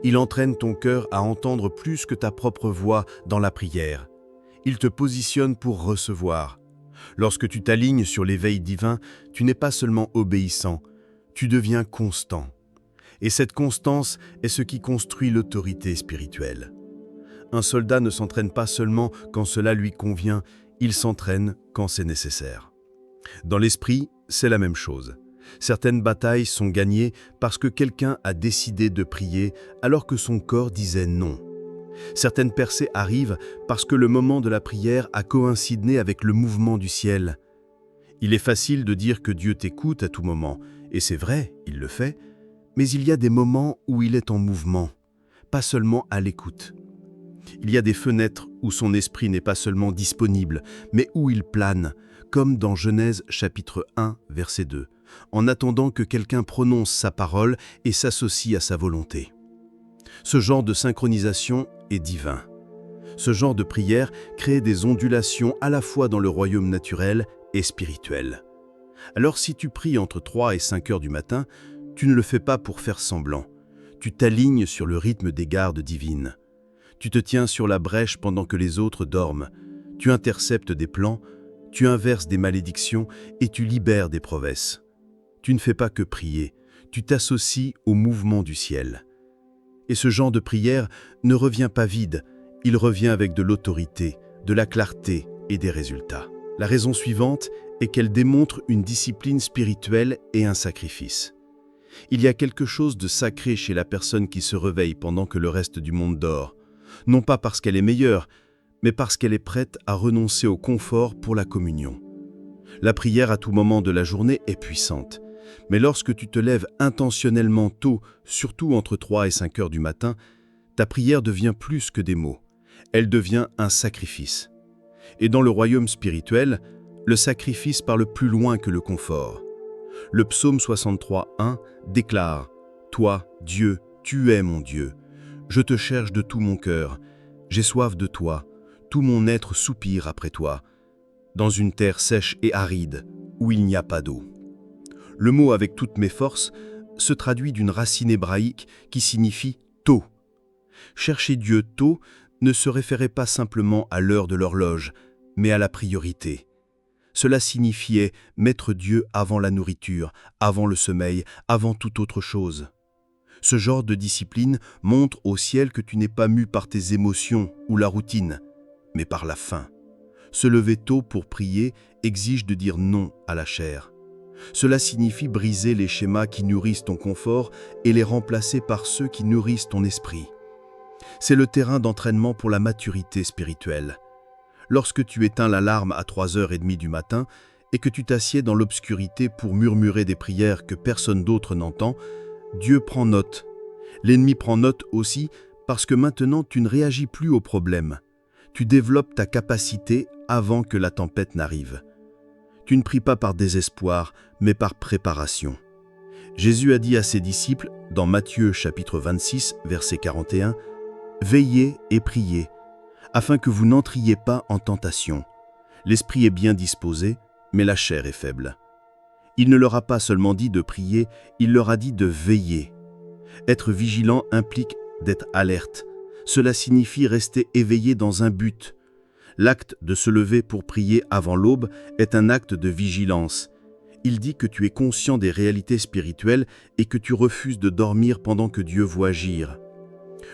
[SPEAKER 1] Il entraîne ton cœur à entendre plus que ta propre voix dans la prière. Il te positionne pour recevoir. Lorsque tu t'alignes sur l'éveil divin, tu n'es pas seulement obéissant, tu deviens constant. Et cette constance est ce qui construit l'autorité spirituelle. Un soldat ne s'entraîne pas seulement quand cela lui convient, il s'entraîne quand c'est nécessaire. Dans l'esprit, c'est la même chose. Certaines batailles sont gagnées parce que quelqu'un a décidé de prier alors que son corps disait non. Certaines percées arrivent parce que le moment de la prière a coïncidé avec le mouvement du ciel. Il est facile de dire que Dieu t'écoute à tout moment, et c'est vrai, il le fait, mais il y a des moments où il est en mouvement, pas seulement à l'écoute. Il y a des fenêtres où son esprit n'est pas seulement disponible, mais où il plane, comme dans Genèse chapitre 1, verset 2, en attendant que quelqu'un prononce sa parole et s'associe à sa volonté.
[SPEAKER 2] Ce genre de synchronisation est divin. Ce genre de prière crée des ondulations à la fois dans le royaume naturel et spirituel. Alors si tu pries entre 3 et 5 heures du matin, tu ne le fais pas pour faire semblant. Tu t'alignes sur le rythme des gardes divines. Tu te tiens sur la brèche pendant que les autres dorment. Tu interceptes des plans, tu inverses des malédictions et tu libères des promesses. Tu ne fais pas que prier, tu t'associes au mouvement du ciel. Et ce genre de prière ne revient pas vide, il revient avec de l'autorité, de la clarté et des résultats. La raison suivante est qu'elle démontre une discipline spirituelle et un sacrifice. Il y a quelque chose de sacré chez la personne qui se réveille pendant que le reste du monde dort, non pas parce qu'elle est meilleure, mais parce qu'elle est prête à renoncer au confort pour la communion. La prière à tout moment de la journée est puissante, mais lorsque tu te lèves intentionnellement tôt, surtout entre 3 et 5 heures du matin, ta prière devient plus que des mots. Elle devient un sacrifice. Et dans le royaume spirituel, le sacrifice parle plus loin que le confort. Le psaume 63:1 déclare « Toi, Dieu, tu es mon Dieu. Je te cherche de tout mon cœur. J'ai soif de toi. Tout mon être soupire après toi. Dans une terre sèche et aride, où il n'y a pas d'eau. » Le mot « avec toutes mes forces » se traduit d'une racine hébraïque qui signifie « tôt ». Chercher Dieu tôt ne se référait pas simplement à l'heure de l'horloge, mais à la priorité. Cela signifiait mettre Dieu avant la nourriture, avant le sommeil, avant toute autre chose. Ce genre de discipline montre au ciel que tu n'es pas mu par tes émotions ou la routine, mais par la faim. Se lever tôt pour prier exige de dire non à la chair. Cela signifie briser les schémas qui nourrissent ton confort et les remplacer par ceux qui nourrissent ton esprit. C'est le terrain d'entraînement pour la maturité spirituelle. Lorsque tu éteins l'alarme à 3h30 du matin et que tu t'assieds dans l'obscurité pour murmurer des prières que personne d'autre n'entend, Dieu prend note. L'ennemi prend note aussi parce que maintenant tu ne réagis plus aux problèmes. Tu développes ta capacité avant que la tempête n'arrive. Tu ne pries pas par désespoir, mais par préparation. Jésus a dit à ses disciples, dans Matthieu chapitre 26, verset 41, « Veillez et priez, afin que vous n'entriez pas en tentation. L'esprit est bien disposé, mais la chair est faible. » Il ne leur a pas seulement dit de prier, il leur a dit de veiller. Être vigilant implique d'être alerte. Cela signifie rester éveillé dans un but. L'acte de se lever pour prier avant l'aube est un acte de vigilance. Il dit que tu es conscient des réalités spirituelles et que tu refuses de dormir pendant que Dieu voit agir.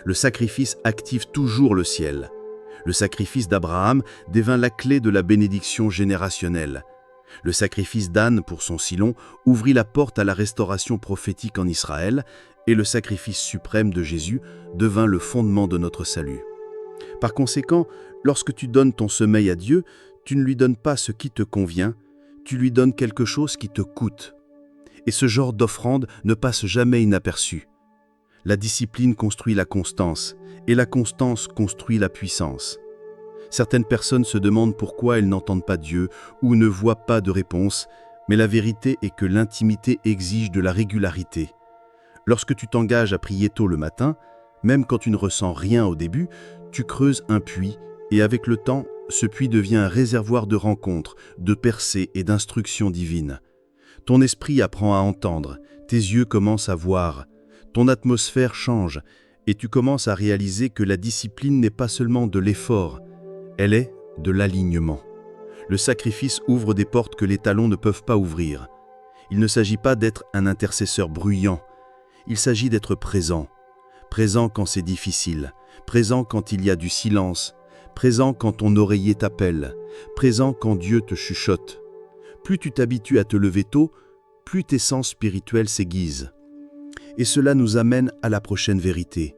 [SPEAKER 2] Le sacrifice active toujours le ciel. Le sacrifice d'Abraham devint la clé de la bénédiction générationnelle. Le sacrifice d'Anne pour son Silon ouvrit la porte à la restauration prophétique en Israël et le sacrifice suprême de Jésus devint le fondement de notre salut. Par conséquent, lorsque tu donnes ton sommeil à Dieu, tu ne lui donnes pas ce qui te convient, tu lui donnes quelque chose qui te coûte. Et ce genre d'offrande ne passe jamais inaperçu. La discipline construit la constance, et la constance construit la puissance. Certaines personnes se demandent pourquoi elles n'entendent pas Dieu ou ne voient pas de réponse, mais la vérité est que l'intimité exige de la régularité. Lorsque tu t'engages à prier tôt le matin, même quand tu ne ressens rien au début, tu creuses un puits et avec le temps, ce puits devient un réservoir de rencontres, de percées et d'instructions divines. Ton esprit apprend à entendre, tes yeux commencent à voir, ton atmosphère change et tu commences à réaliser que la discipline n'est pas seulement de l'effort, elle est de l'alignement. Le sacrifice ouvre des portes que les talons ne peuvent pas ouvrir. Il ne s'agit pas d'être un intercesseur bruyant, il s'agit d'être présent. Présent quand c'est difficile, présent quand il y a du silence, présent quand ton oreiller t'appelle, présent quand Dieu te chuchote. Plus tu t'habitues à te lever tôt, plus tes sens spirituels s'aiguisent. Et cela nous amène à la prochaine vérité.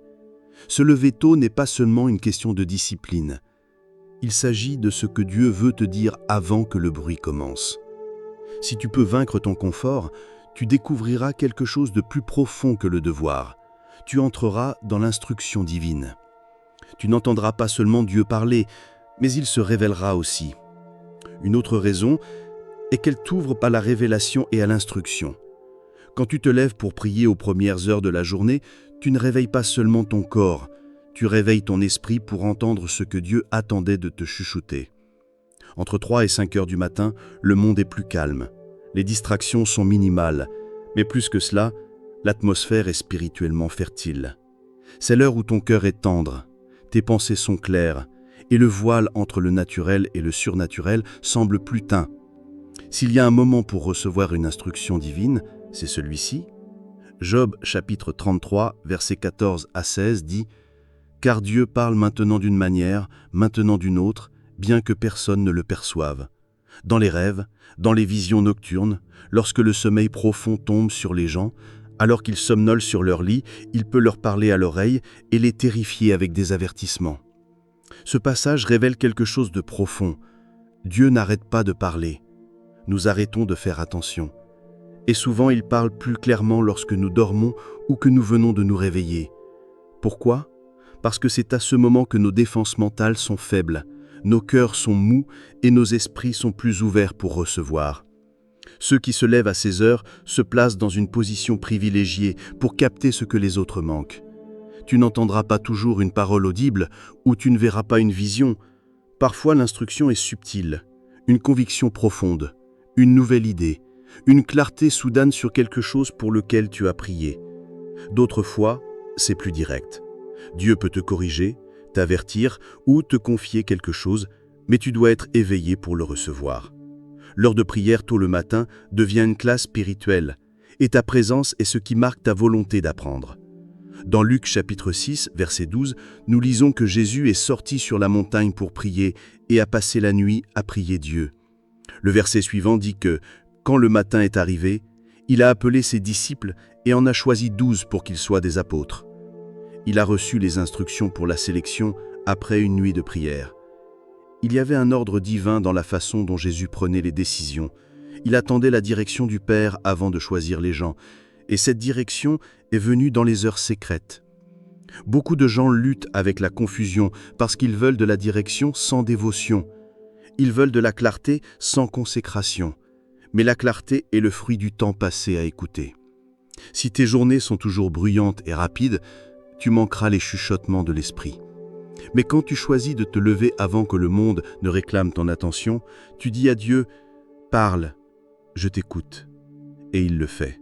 [SPEAKER 2] Se lever tôt n'est pas seulement une question de discipline. Il s'agit de ce que Dieu veut te dire avant que le bruit commence. Si tu peux vaincre ton confort, tu découvriras quelque chose de plus profond que le devoir. Tu entreras dans l'instruction divine. Tu n'entendras pas seulement Dieu parler, mais il se révélera aussi. Une autre raison est qu'elle t'ouvre à la révélation et à l'instruction. Quand tu te lèves pour prier aux premières heures de la journée, tu ne réveilles pas seulement ton corps, tu réveilles ton esprit pour entendre ce que Dieu attendait de te chuchoter. Entre 3 et 5 heures du matin, le monde est plus calme. Les distractions sont minimales, mais plus que cela, l'atmosphère est spirituellement fertile. C'est l'heure où ton cœur est tendre, tes pensées sont claires, et le voile entre le naturel et le surnaturel semble plus teint. S'il y a un moment pour recevoir une instruction divine, c'est celui-ci. Job chapitre 33, versets 14 à 16 dit « Car Dieu parle maintenant d'une manière, maintenant d'une autre, bien que personne ne le perçoive. Dans les rêves, dans les visions nocturnes, lorsque le sommeil profond tombe sur les gens, alors qu'ils somnolent sur leur lit, il peut leur parler à l'oreille et les terrifier avec des avertissements. » Ce passage révèle quelque chose de profond. Dieu n'arrête pas de parler. Nous arrêtons de faire attention. Et souvent, il parle plus clairement lorsque nous dormons ou que nous venons de nous réveiller. Pourquoi ? Parce que c'est à ce moment que nos défenses mentales sont faibles, nos cœurs sont mous et nos esprits sont plus ouverts pour recevoir. Ceux qui se lèvent à ces heures se placent dans une position privilégiée pour capter ce que les autres manquent. Tu n'entendras pas toujours une parole audible ou tu ne verras pas une vision. Parfois, l'instruction est subtile, une conviction profonde, une nouvelle idée, une clarté soudaine sur quelque chose pour lequel tu as prié. D'autres fois, c'est plus direct. Dieu peut te corriger, t'avertir ou te confier quelque chose, mais tu dois être éveillé pour le recevoir. L'heure de prière tôt le matin devient une classe spirituelle, et ta présence est ce qui marque ta volonté d'apprendre. Dans Luc chapitre 6, verset 12, nous lisons que Jésus est sorti sur la montagne pour prier et a passé la nuit à prier Dieu. Le verset suivant dit que, quand le matin est arrivé, il a appelé ses disciples et en a choisi 12 pour qu'ils soient des apôtres. Il a reçu les instructions pour la sélection après une nuit de prière. Il y avait un ordre divin dans la façon dont Jésus prenait les décisions. Il attendait la direction du Père avant de choisir les gens, et cette direction est venue dans les heures sécrètes. Beaucoup de gens luttent avec la confusion parce qu'ils veulent de la direction sans dévotion. Ils veulent de la clarté sans consécration. Mais la clarté est le fruit du temps passé à écouter. Si tes journées sont toujours bruyantes et rapides, tu manqueras les chuchotements de l'esprit. Mais quand tu choisis de te lever avant que le monde ne réclame ton attention, tu dis à Dieu « Parle, je t'écoute » et il le fait.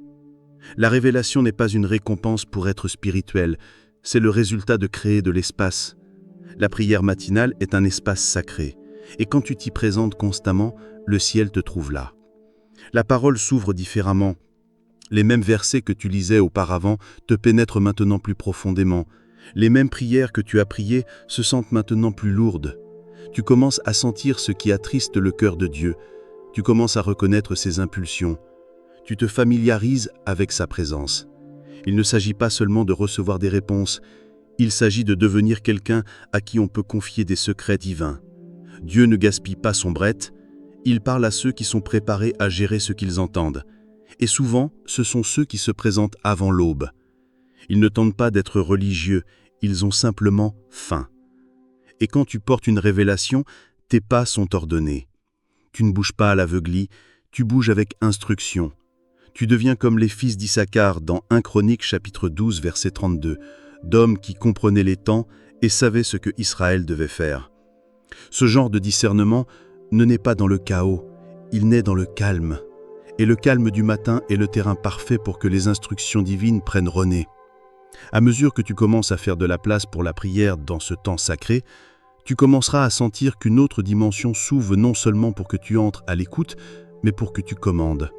[SPEAKER 2] La révélation n'est pas une récompense pour être spirituel, c'est le résultat de créer de l'espace. La prière matinale est un espace sacré, et quand tu t'y présentes constamment, le ciel te trouve là. La parole s'ouvre différemment. Les mêmes versets que tu lisais auparavant te pénètrent maintenant plus profondément. Les mêmes prières que tu as priées se sentent maintenant plus lourdes. Tu commences à sentir ce qui attriste le cœur de Dieu. Tu commences à reconnaître ses impulsions. Tu te familiarises avec sa présence. Il ne s'agit pas seulement de recevoir des réponses, il s'agit de devenir quelqu'un à qui on peut confier des secrets divins. Dieu ne gaspille pas son bret, il parle à ceux qui sont préparés à gérer ce qu'ils entendent. Et souvent, ce sont ceux qui se présentent avant l'aube. Ils ne tentent pas d'être religieux, ils ont simplement faim. Et quand tu portes une révélation, tes pas sont ordonnés. Tu ne bouges pas à l'aveuglie, tu bouges avec instruction. Tu deviens comme les fils d'Issachar dans 1 Chroniques chapitre 12 verset 32, d'hommes qui comprenaient les temps et savaient ce que Israël devait faire. Ce genre de discernement ne naît pas dans le chaos, il naît dans le calme. Et le calme du matin est le terrain parfait pour que les instructions divines prennent rené. À mesure que tu commences à faire de la place pour la prière dans ce temps sacré, tu commenceras à sentir qu'une autre dimension s'ouvre non seulement pour que tu entres à l'écoute, mais pour que tu commandes.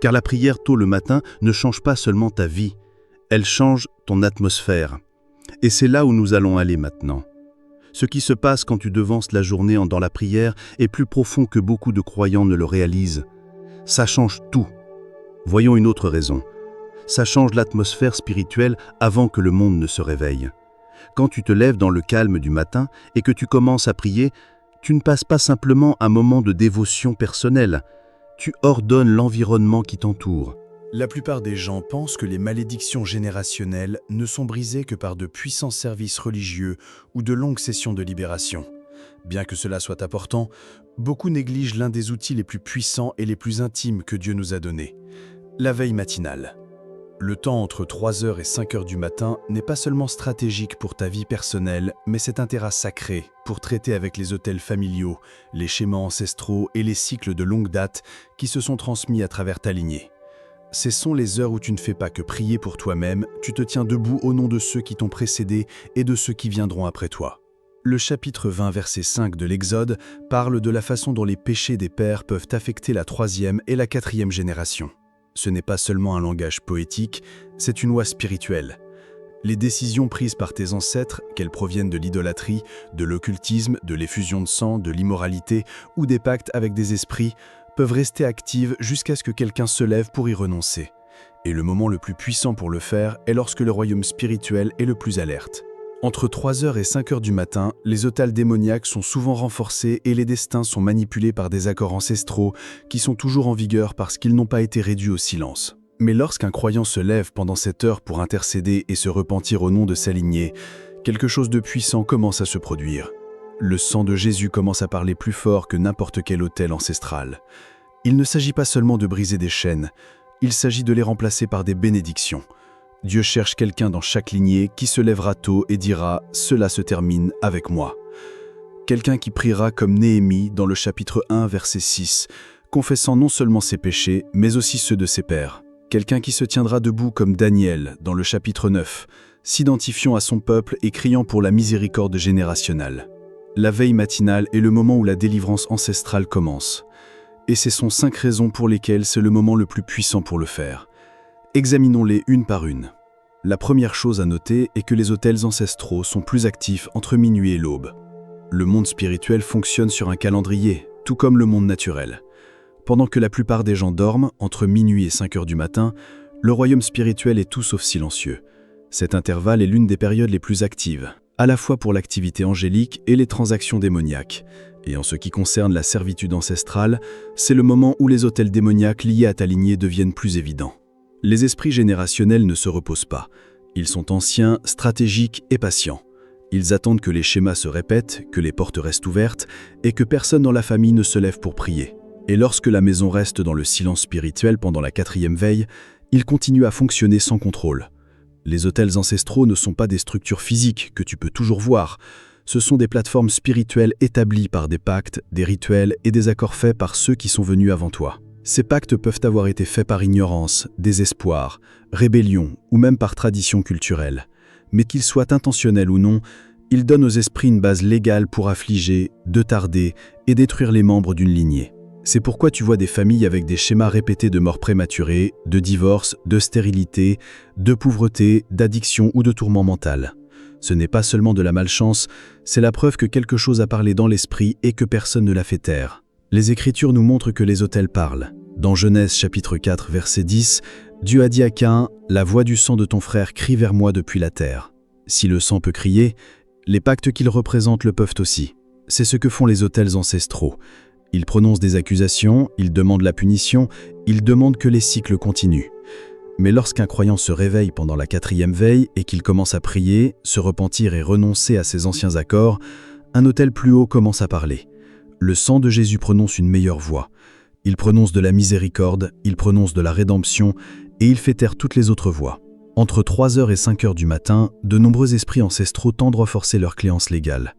[SPEAKER 2] Car la prière tôt le matin ne change pas seulement ta vie, elle change ton atmosphère. Et c'est là où nous allons aller maintenant. Ce qui se passe quand tu devances la journée dans la prière est plus profond que beaucoup de croyants ne le réalisent. Ça change tout. Voyons une autre raison. Ça change l'atmosphère spirituelle avant que le monde ne se réveille. Quand tu te lèves dans le calme du matin et que tu commences à prier, tu ne passes pas simplement un moment de dévotion personnelle. Tu ordonnes l'environnement qui t'entoure.
[SPEAKER 1] La plupart des gens pensent que les malédictions générationnelles ne sont brisées que par de puissants services religieux ou de longues sessions de libération. Bien que cela soit important, beaucoup négligent l'un des outils les plus puissants et les plus intimes que Dieu nous a donnés, La veille matinale. Le temps entre 3h et 5h du matin n'est pas seulement stratégique pour ta vie personnelle, mais c'est un terrain sacré pour traiter avec les autels familiaux, les schémas ancestraux et les cycles de longue date qui se sont transmis à travers ta lignée. Ce sont les heures où tu ne fais pas que prier pour toi-même, tu te tiens debout au nom de ceux qui t'ont précédé et de ceux qui viendront après toi. Le chapitre 20, verset 5 de l'Exode parle de la façon dont les péchés des pères peuvent affecter la 3e et la 4e génération. Ce n'est pas seulement un langage poétique, c'est une loi spirituelle. Les décisions prises par tes ancêtres, qu'elles proviennent de l'idolâtrie, de l'occultisme, de l'effusion de sang, de l'immoralité ou des pactes avec des esprits, peuvent rester actives jusqu'à ce que quelqu'un se lève pour y renoncer. Et le moment le plus puissant pour le faire est lorsque le royaume spirituel est le plus alerte. Entre 3h et 5h du matin, les autels démoniaques sont souvent renforcés et les destins sont manipulés par des accords ancestraux qui sont toujours en vigueur parce qu'ils n'ont pas été réduits au silence. Mais lorsqu'un croyant se lève pendant cette heure pour intercéder et se repentir au nom de sa lignée, quelque chose de puissant commence à se produire. Le sang de Jésus commence à parler plus fort que n'importe quel autel ancestral. Il ne s'agit pas seulement de briser des chaînes, il s'agit de les remplacer par des bénédictions. Dieu cherche quelqu'un dans chaque lignée qui se lèvera tôt et dira « Cela se termine avec moi ». Quelqu'un qui priera comme Néhémie dans le chapitre 1, verset 6, confessant non seulement ses péchés, mais aussi ceux de ses pères. Quelqu'un qui se tiendra debout comme Daniel dans le chapitre 9, s'identifiant à son peuple et criant pour la miséricorde générationnelle. La veille matinale est le moment où la délivrance ancestrale commence. Et ce sont 5 raisons pour lesquelles c'est le moment le plus puissant pour le faire. Examinons-les une par une. La première chose à noter est que les autels ancestraux sont plus actifs entre minuit et l'aube. Le monde spirituel fonctionne sur un calendrier, tout comme le monde naturel. Pendant que la plupart des gens dorment, entre minuit et 5h du matin, le royaume spirituel est tout sauf silencieux. Cet intervalle est l'une des périodes les plus actives, à la fois pour l'activité angélique et les transactions démoniaques. Et en ce qui concerne la servitude ancestrale, c'est le moment où les autels démoniaques liés à ta lignée deviennent plus évidents. Les esprits générationnels ne se reposent pas. Ils sont anciens, stratégiques et patients. Ils attendent que les schémas se répètent, que les portes restent ouvertes et que personne dans la famille ne se lève pour prier. Et lorsque la maison reste dans le silence spirituel pendant la 4e veille, ils continuent à fonctionner sans contrôle. Les autels ancestraux ne sont pas des structures physiques que tu peux toujours voir. Ce sont des plateformes spirituelles établies par des pactes, des rituels et des accords faits par ceux qui sont venus avant toi. Ces pactes peuvent avoir été faits par ignorance, désespoir, rébellion ou même par tradition culturelle. Mais qu'ils soient intentionnels ou non, ils donnent aux esprits une base légale pour affliger, tarder et détruire les membres d'une lignée. C'est pourquoi tu vois des familles avec des schémas répétés de mort prématurée, de divorce, de stérilité, de pauvreté, d'addiction ou de tourment mental. Ce n'est pas seulement de la malchance, c'est la preuve que quelque chose a parlé dans l'esprit et que personne ne l'a fait taire. Les Écritures nous montrent que les autels parlent. Dans Genèse chapitre 4, verset 10, Dieu a dit à Caïn « La voix du sang de ton frère crie vers moi depuis la terre ». Si le sang peut crier, les pactes qu'il représente le peuvent aussi. C'est ce que font les autels ancestraux. Ils prononcent des accusations, ils demandent la punition, ils demandent que les cycles continuent. Mais lorsqu'un croyant se réveille pendant la 4e veille et qu'il commence à prier, se repentir et renoncer à ses anciens accords, un autel plus haut commence à parler. Le sang de Jésus prononce une meilleure voix. Il prononce de la miséricorde, il prononce de la rédemption et il fait taire toutes les autres voix. Entre 3h et 5h du matin, de nombreux esprits ancestraux tendent à renforcer leur créance légale.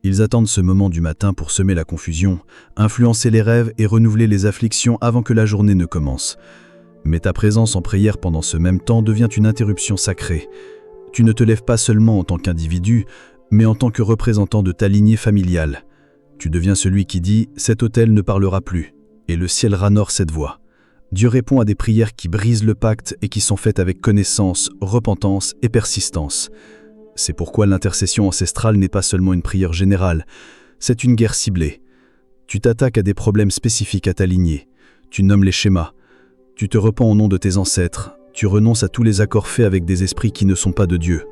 [SPEAKER 1] Ils attendent ce moment du matin pour semer la confusion, influencer les rêves et renouveler les afflictions avant que la journée ne commence. Mais ta présence en prière pendant ce même temps devient une interruption sacrée. Tu ne te lèves pas seulement en tant qu'individu, mais en tant que représentant de ta lignée familiale. Tu deviens celui qui dit « Cet autel ne parlera plus » et le ciel ranore cette voix. Dieu répond à des prières qui brisent le pacte et qui sont faites avec connaissance, repentance et persistance. C'est pourquoi l'intercession ancestrale n'est pas seulement une prière générale, c'est une guerre ciblée. Tu t'attaques à des problèmes spécifiques à ta lignée, tu nommes les schémas, tu te repens au nom de tes ancêtres, tu renonces à tous les accords faits avec des esprits qui ne sont pas de Dieu.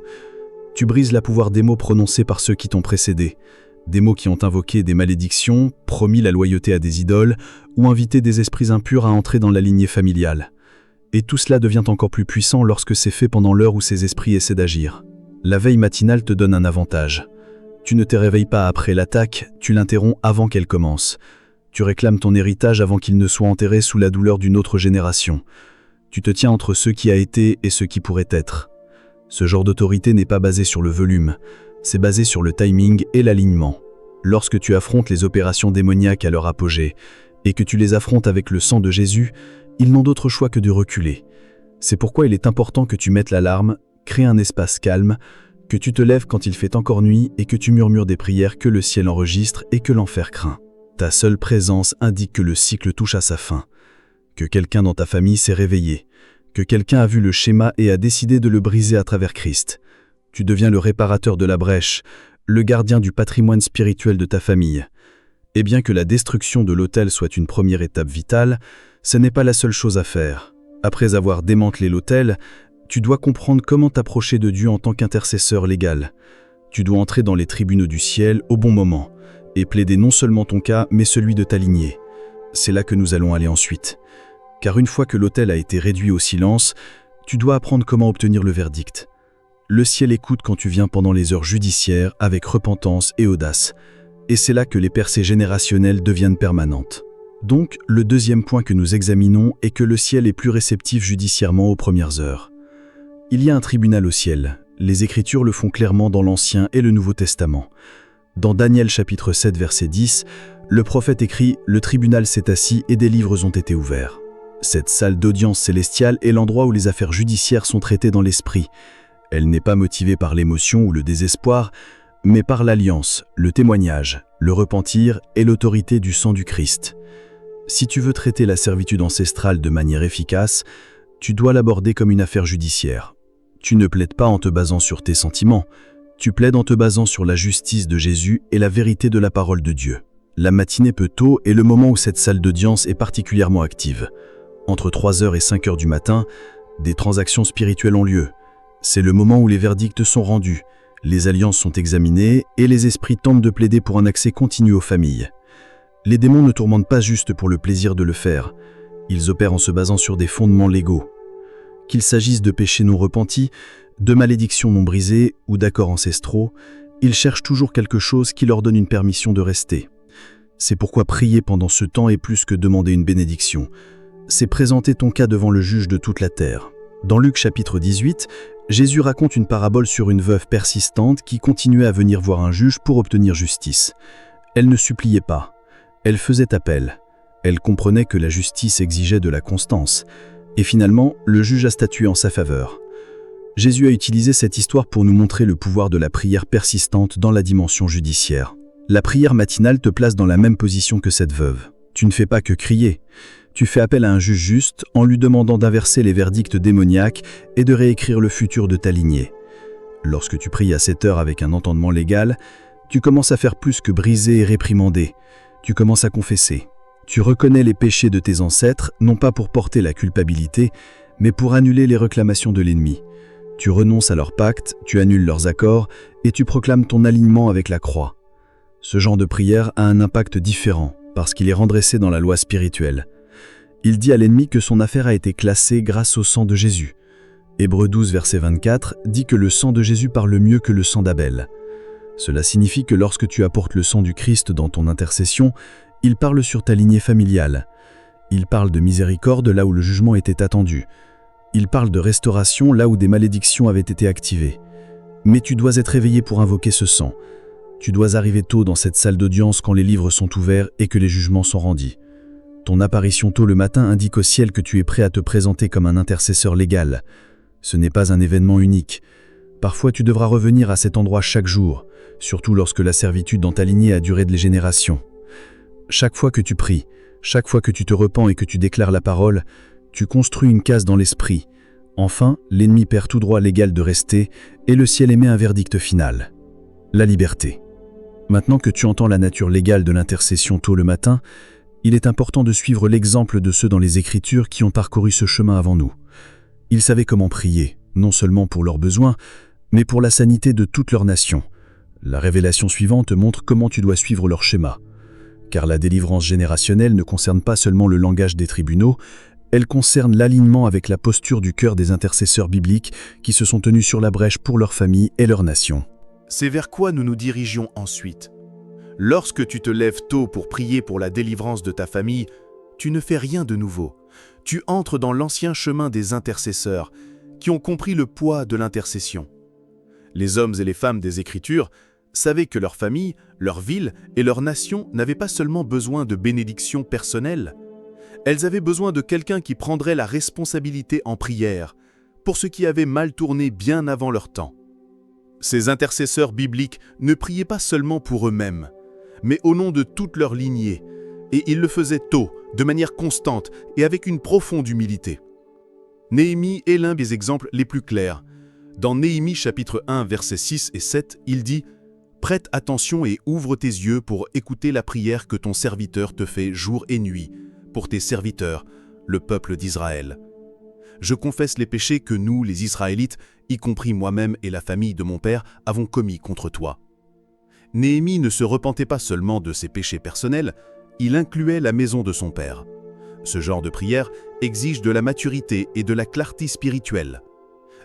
[SPEAKER 1] Tu brises la pouvoir des mots prononcés par ceux qui t'ont précédé, des mots qui ont invoqué des malédictions, promis la loyauté à des idoles ou invité des esprits impurs à entrer dans la lignée familiale. Et tout cela devient encore plus puissant lorsque c'est fait pendant l'heure où ces esprits essaient d'agir. La veille matinale te donne un avantage. Tu ne te réveilles pas après l'attaque, tu l'interromps avant qu'elle commence. Tu réclames ton héritage avant qu'il ne soit enterré sous la douleur d'une autre génération.
[SPEAKER 3] Tu te tiens entre ce qui a été et ce qui pourrait être. Ce genre d'autorité n'est pas basé sur le volume, c'est basé sur le timing et l'alignement. Lorsque tu affrontes les opérations démoniaques à leur apogée, et que tu les affrontes avec le sang de Jésus, ils n'ont d'autre choix que de reculer. C'est pourquoi il est important que tu mettes l'alarme, crée un espace calme, que tu te lèves quand il fait encore nuit et que tu murmures des prières que le ciel enregistre et que l'enfer craint. Ta seule présence indique que le cycle touche à sa fin, que quelqu'un dans ta famille s'est réveillé, que quelqu'un a vu le schéma et a décidé de le briser à travers Christ. Tu deviens le réparateur de la brèche, le gardien du patrimoine spirituel de ta famille. Et bien que la destruction de l'autel soit une première étape vitale, ce n'est pas la seule chose à faire. Après avoir démantelé l'autel, tu dois comprendre comment t'approcher de Dieu en tant qu'intercesseur légal. Tu dois entrer dans les tribunaux du ciel au bon moment et plaider non seulement ton cas, mais celui de ta lignée. C'est là que nous allons aller ensuite. Car une fois que l'autel a été réduit au silence, tu dois apprendre comment obtenir le verdict. Le ciel écoute quand tu viens pendant les heures judiciaires avec repentance et audace. Et c'est là que les percées générationnelles deviennent permanentes. Donc, le deuxième point que nous examinons est que le ciel est plus réceptif judiciairement aux premières heures. Il y a un tribunal au ciel. Les Écritures le font clairement dans l'Ancien et le Nouveau Testament. Dans Daniel chapitre 7 verset 10, le prophète écrit « Le tribunal s'est assis et des livres ont été ouverts ». Cette salle d'audience célestiale est l'endroit où les affaires judiciaires sont traitées dans l'esprit. Elle n'est pas motivée par l'émotion ou le désespoir, mais par l'alliance, le témoignage, le repentir et l'autorité du sang du Christ. Si tu veux traiter la servitude ancestrale de manière efficace, tu dois l'aborder comme une affaire judiciaire. Tu ne plaides pas en te basant sur tes sentiments, tu plaides en te basant sur la justice de Jésus et la vérité de la parole de Dieu. La matinée peut tôt est le moment où cette salle d'audience est particulièrement active. Entre 3h et 5h du matin, des transactions spirituelles ont lieu. C'est le moment où les verdicts sont rendus, les alliances sont examinées et les esprits tentent de plaider pour un accès continu aux familles. Les démons ne tourmentent pas juste pour le plaisir de le faire. Ils opèrent en se basant sur des fondements légaux. Qu'il s'agisse de péchés non repentis, de malédictions non brisées ou d'accords ancestraux, ils cherchent toujours quelque chose qui leur donne une permission de rester. C'est pourquoi prier pendant ce temps est plus que demander une bénédiction. C'est présenter ton cas devant le juge de toute la terre. Dans Luc chapitre 18, Jésus raconte une parabole sur une veuve persistante qui continuait à venir voir un juge pour obtenir justice. Elle ne suppliait pas, elle faisait appel. Elle comprenait que la justice exigeait de la constance. Et finalement, le juge a statué en sa faveur. Jésus a utilisé cette histoire pour nous montrer le pouvoir de la prière persistante dans la dimension judiciaire. La prière matinale te place dans la même position que cette veuve. Tu ne fais pas que crier. Tu fais appel à un juge juste en lui demandant d'inverser les verdicts démoniaques et de réécrire le futur de ta lignée. Lorsque tu pries à cette heure avec un entendement légal, tu commences à faire plus que briser et réprimander. Tu commences à confesser. Tu reconnais les péchés de tes ancêtres, non pas pour porter la culpabilité, mais pour annuler les réclamations de l'ennemi. Tu renonces à leurs pactes, tu annules leurs accords et tu proclames ton alignement avec la croix. Ce genre de prière a un impact différent parce qu'il est redressé dans la loi spirituelle. Il dit à l'ennemi que son affaire a été classée grâce au sang de Jésus. Hébreux 12, verset 24 dit que le sang de Jésus parle mieux que le sang d'Abel. Cela signifie que lorsque tu apportes le sang du Christ dans ton intercession, il parle sur ta lignée familiale. Il parle de miséricorde là où le jugement était attendu. Il parle de restauration là où des malédictions avaient été activées. Mais tu dois être éveillé pour invoquer ce sang. Tu dois arriver tôt dans cette salle d'audience quand les livres sont ouverts et que les jugements sont rendus. Ton apparition tôt le matin indique au ciel que tu es prêt à te présenter comme un intercesseur légal. Ce n'est pas un événement unique. Parfois tu devras revenir à cet endroit chaque jour, surtout lorsque la servitude dans ta lignée a duré des générations. Chaque fois que tu pries, chaque fois que tu te repens et que tu déclares la parole, tu construis une case dans l'esprit. Enfin, l'ennemi perd tout droit légal de rester et le ciel émet un verdict final. La liberté. Maintenant que tu entends la nature légale de l'intercession tôt le matin, il est important de suivre l'exemple de ceux dans les Écritures qui ont parcouru ce chemin avant nous. Ils savaient comment prier, non seulement pour leurs besoins, mais pour la sanité de toute leur nation. La révélation suivante montre comment tu dois suivre leur schéma. Car la délivrance générationnelle ne concerne pas seulement le langage des tribunaux, elle concerne l'alignement avec la posture du cœur des intercesseurs bibliques qui se sont tenus sur la brèche pour leur famille et leur nation.
[SPEAKER 1] C'est vers quoi nous nous dirigeons ensuite. Lorsque tu te lèves tôt pour prier pour la délivrance de ta famille, tu ne fais rien de nouveau. Tu entres dans l'ancien chemin des intercesseurs, qui ont compris le poids de l'intercession. Les hommes et les femmes des Écritures savaient que leur famille, leur ville et leur nation n'avaient pas seulement besoin de bénédictions personnelles, elles avaient besoin de quelqu'un qui prendrait la responsabilité en prière pour ce qui avait mal tourné bien avant leur temps. Ces intercesseurs bibliques ne priaient pas seulement pour eux-mêmes, mais au nom de toute leur lignée, et ils le faisaient tôt, de manière constante et avec une profonde humilité. Néhémie est l'un des exemples les plus clairs. Dans Néhémie chapitre 1, versets 6 et 7, il dit « Prête attention et ouvre tes yeux pour écouter la prière que ton serviteur te fait jour et nuit, pour tes serviteurs, le peuple d'Israël. Je confesse les péchés que nous, les Israélites, y compris moi-même et la famille de mon père, avons commis contre toi. » Néhémie ne se repentait pas seulement de ses péchés personnels, il incluait la maison de son père. Ce genre de prière exige de la maturité et de la clarté spirituelle.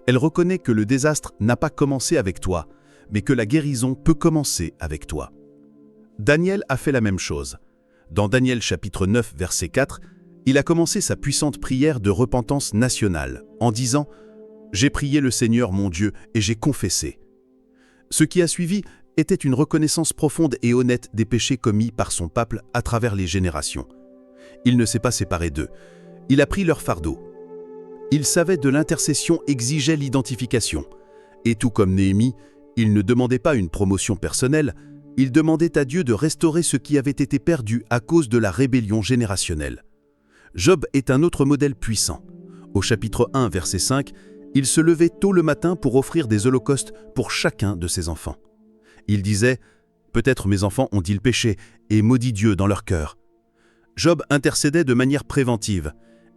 [SPEAKER 1] Elle reconnaît que le désastre n'a pas commencé avec toi, mais que la guérison peut commencer avec toi. Daniel a fait la même chose. Dans Daniel chapitre 9, verset 4, il a commencé sa puissante prière de repentance nationale en disant « J'ai prié le Seigneur mon Dieu et j'ai confessé ». Ce qui a suivi était une reconnaissance profonde et honnête des péchés commis par son peuple à travers les générations. Il ne s'est pas séparé d'eux. Il a pris leur fardeau. Il savait que l'intercession exigeait l'identification. Et tout comme Néhémie, il ne demandait pas une promotion personnelle, il demandait à Dieu de restaurer ce qui avait été perdu à cause de la rébellion générationnelle. Job est un autre modèle puissant. Au chapitre 1, verset 5, il se levait tôt le matin pour offrir des holocaustes pour chacun de ses enfants. Il disait « Peut-être mes enfants ont-ils péché et maudit Dieu dans leur cœur. » Job intercédait de manière préventive.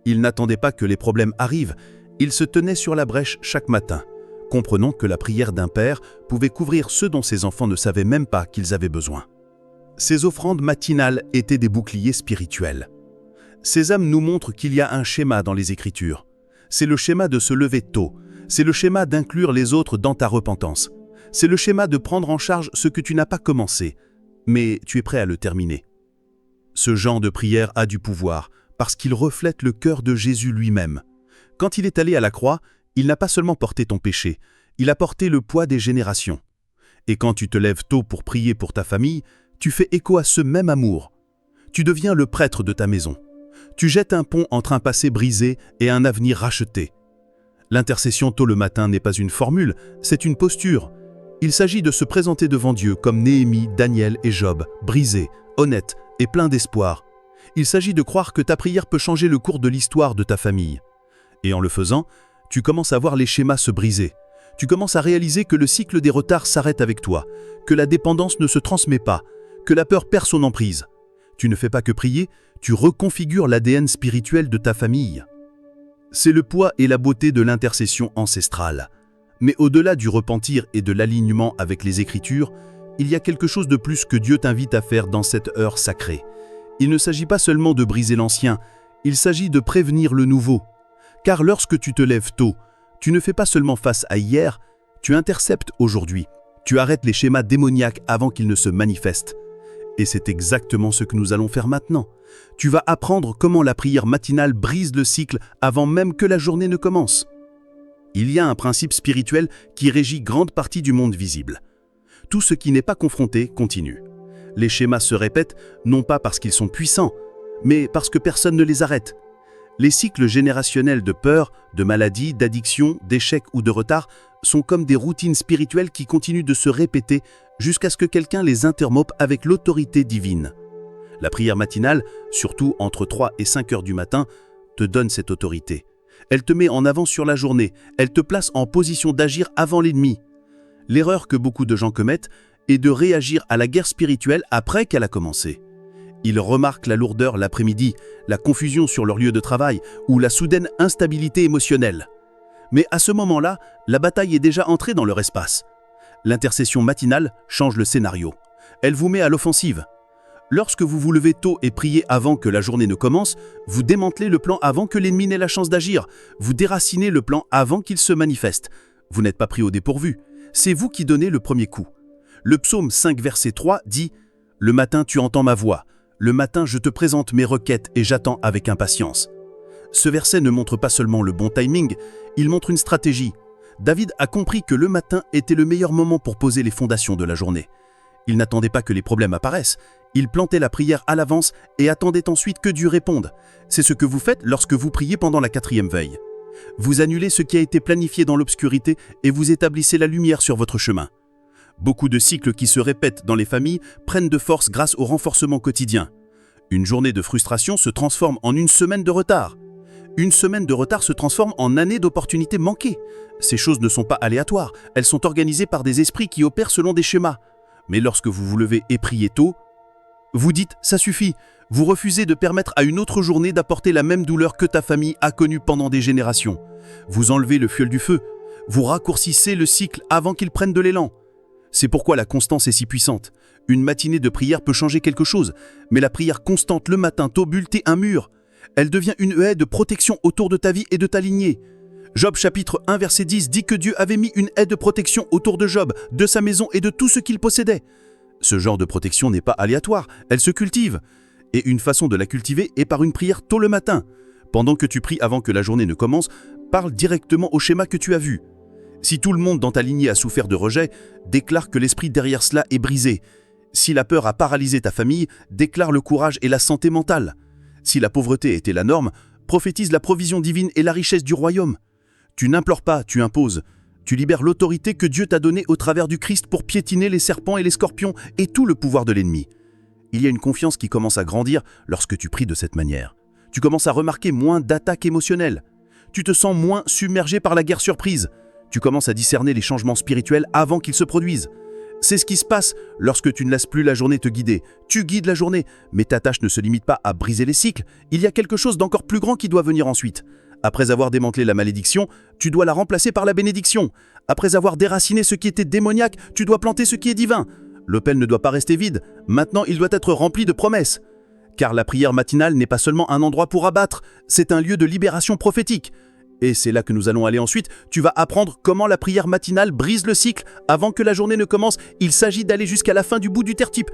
[SPEAKER 1] Il n'attendait pas que les problèmes arrivent, il se tenait sur la brèche chaque matin, comprenant que la prière d'un père pouvait couvrir ceux dont ses enfants ne savaient même pas qu'ils avaient besoin. Ces offrandes matinales étaient des boucliers spirituels. Ces âmes nous montrent qu'il y a un schéma dans les Écritures. C'est le schéma de se lever tôt, c'est le schéma d'inclure les autres dans ta repentance. C'est le schéma de prendre en charge ce que tu n'as pas commencé, mais tu es prêt à le terminer. Ce genre de prière a du pouvoir parce qu'il reflète le cœur de Jésus lui-même. Quand il est allé à la croix, il n'a pas seulement porté ton péché, il a porté le poids des générations. Et quand tu te lèves tôt pour prier pour ta famille, tu fais écho à ce même amour. Tu deviens le prêtre de ta maison. Tu jettes un pont entre un passé brisé et un avenir racheté. L'intercession tôt le matin n'est pas une formule, c'est une posture. Il s'agit de se présenter devant Dieu comme Néhémie, Daniel et Job, brisés, honnêtes et pleins d'espoir. Il s'agit de croire que ta prière peut changer le cours de l'histoire de ta famille. Et en le faisant, tu commences à voir les schémas se briser. Tu commences à réaliser que le cycle des retards s'arrête avec toi, que la dépendance ne se transmet pas, que la peur perd son emprise. Tu ne fais pas que prier, tu reconfigures l'ADN spirituel de ta famille. C'est le poids et la beauté de l'intercession ancestrale. Mais au-delà du repentir et de l'alignement avec les Écritures, il y a quelque chose de plus que Dieu t'invite à faire dans cette heure sacrée. Il ne s'agit pas seulement de briser l'ancien, il s'agit de prévenir le nouveau. Car lorsque tu te lèves tôt, tu ne fais pas seulement face à hier, tu interceptes aujourd'hui. Tu arrêtes les schémas démoniaques avant qu'ils ne se manifestent. Et c'est exactement ce que nous allons faire maintenant. Tu vas apprendre comment la prière matinale brise le cycle avant même que la journée ne commence. Il y a un principe spirituel qui régit grande partie du monde visible. Tout ce qui n'est pas confronté continue. Les schémas se répètent non pas parce qu'ils sont puissants, mais parce que personne ne les arrête. Les cycles générationnels de peur, de maladie, d'addiction, d'échec ou de retard sont comme des routines spirituelles qui continuent de se répéter jusqu'à ce que quelqu'un les interrompe avec l'autorité divine. La prière matinale, surtout entre 3 et 5 heures du matin, te donne cette autorité. Elle te met en avant sur la journée, elle te place en position d'agir avant l'ennemi. L'erreur que beaucoup de gens commettent est de réagir à la guerre spirituelle après qu'elle a commencé. Ils remarquent la lourdeur l'après-midi, la confusion sur leur lieu de travail ou la soudaine instabilité émotionnelle. Mais à ce moment-là, la bataille est déjà entrée dans leur espace. L'intercession matinale change le scénario. Elle vous met à l'offensive. Lorsque vous vous levez tôt et priez avant que la journée ne commence, vous démantelez le plan avant que l'ennemi n'ait la chance d'agir. Vous déracinez le plan avant qu'il se manifeste. Vous n'êtes pas pris au dépourvu. C'est vous qui donnez le premier coup. Le psaume 5, verset 3 dit « Le matin tu entends ma voix.
[SPEAKER 3] Le matin, je te présente mes requêtes et j'attends avec impatience. Ce verset ne montre pas seulement le bon timing, il montre une stratégie. David a compris que le matin était le meilleur moment pour poser les fondations de la journée. Il n'attendait pas que les problèmes apparaissent, il plantait la prière à l'avance et attendait ensuite que Dieu réponde. C'est ce que vous faites lorsque vous priez pendant la 4e veille. Vous annulez ce qui a été planifié dans l'obscurité et vous établissez la lumière sur votre chemin. Beaucoup de cycles qui se répètent dans les familles prennent de force grâce au renforcement quotidien. Une journée de frustration se transforme en une semaine de retard. Une semaine de retard se transforme en années d'opportunités manquées. Ces choses ne sont pas aléatoires, elles sont organisées par des esprits qui opèrent selon des schémas. Mais lorsque vous vous levez et priez tôt, vous dites « ça suffit ». Vous refusez de permettre à une autre journée d'apporter la même douleur que ta famille a connue pendant des générations. Vous enlevez le fioul du feu. Vous raccourcissez le cycle avant qu'il prenne de l'élan. C'est pourquoi la constance est si puissante. Une matinée de prière peut changer quelque chose, mais la prière constante le matin tôt bulte un mur. Elle devient une haie de protection autour de ta vie et de ta lignée. Job chapitre 1 verset 10 dit que Dieu avait mis une haie de protection autour de Job, de sa maison et de tout ce qu'il possédait. Ce genre de protection n'est pas aléatoire, elle se cultive. Et une façon de la cultiver est par une prière tôt le matin. Pendant que tu pries avant que la journée ne commence, parle directement au schéma que tu as vu. Si tout le monde dans ta lignée a souffert de rejet, déclare que l'esprit derrière cela est brisé. Si la peur a paralysé ta famille, déclare le courage et la santé mentale. Si la pauvreté était la norme, prophétise la provision divine et la richesse du royaume. Tu n'implores pas, tu imposes. Tu libères l'autorité que Dieu t'a donnée au travers du Christ pour piétiner les serpents et les scorpions et tout le pouvoir de l'ennemi. Il y a une confiance qui commence à grandir lorsque tu pries de cette manière. Tu commences à remarquer moins d'attaques émotionnelles. Tu te sens moins submergé par la guerre surprise. Tu commences à discerner les changements spirituels avant qu'ils se produisent. C'est ce qui se passe lorsque tu ne laisses plus la journée te guider. Tu guides la journée, mais ta tâche ne se limite pas à briser les cycles. Il y a quelque chose d'encore plus grand qui doit venir ensuite. Après avoir démantelé la malédiction, tu dois la remplacer par la bénédiction. Après avoir déraciné ce qui était démoniaque, tu dois planter ce qui est divin. L'autel ne doit pas rester vide, maintenant il doit être rempli de promesses. Car la prière matinale n'est pas seulement un endroit pour abattre, c'est un lieu de libération prophétique. Et c'est là que nous allons aller ensuite, tu vas apprendre comment la prière matinale brise le cycle avant que la journée ne commence, il s'agit d'aller jusqu'à la fin du bout du terre-type.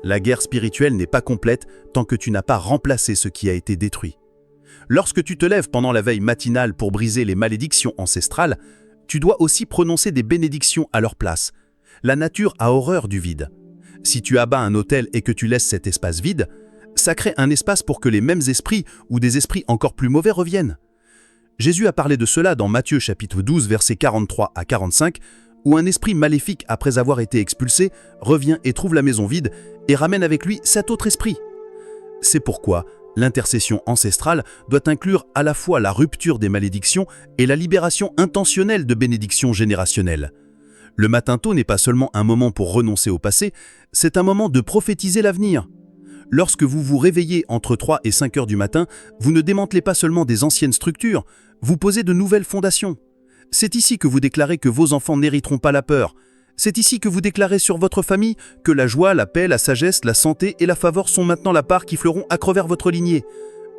[SPEAKER 3] La guerre spirituelle n'est pas complète tant que tu n'as pas remplacé ce qui a été détruit. Lorsque tu te lèves pendant la veille matinale pour briser les malédictions ancestrales, tu dois aussi prononcer des bénédictions à leur place. La nature a horreur du vide. Si tu abats un autel et que tu laisses cet espace vide, ça crée un espace pour que les mêmes esprits ou des esprits encore plus mauvais reviennent. Jésus a parlé de cela dans Matthieu chapitre 12 versets 43 à 45, où un esprit maléfique après avoir été expulsé revient et trouve la maison vide et ramène avec lui 7 autres esprits. C'est pourquoi l'intercession ancestrale doit inclure à la fois la rupture des malédictions et la libération intentionnelle de bénédictions générationnelles. Le matin tôt n'est pas seulement un moment pour renoncer au passé, c'est un moment de prophétiser l'avenir. Lorsque vous vous réveillez entre 3 et 5 heures du matin, vous ne démantelez pas seulement des anciennes structures, vous posez de nouvelles fondations. C'est ici que vous déclarez que vos enfants n'hériteront pas la peur. C'est ici que vous déclarez sur votre famille que la joie, la paix, la sagesse, la santé et la faveur sont maintenant la part qui fleuront à travers votre lignée.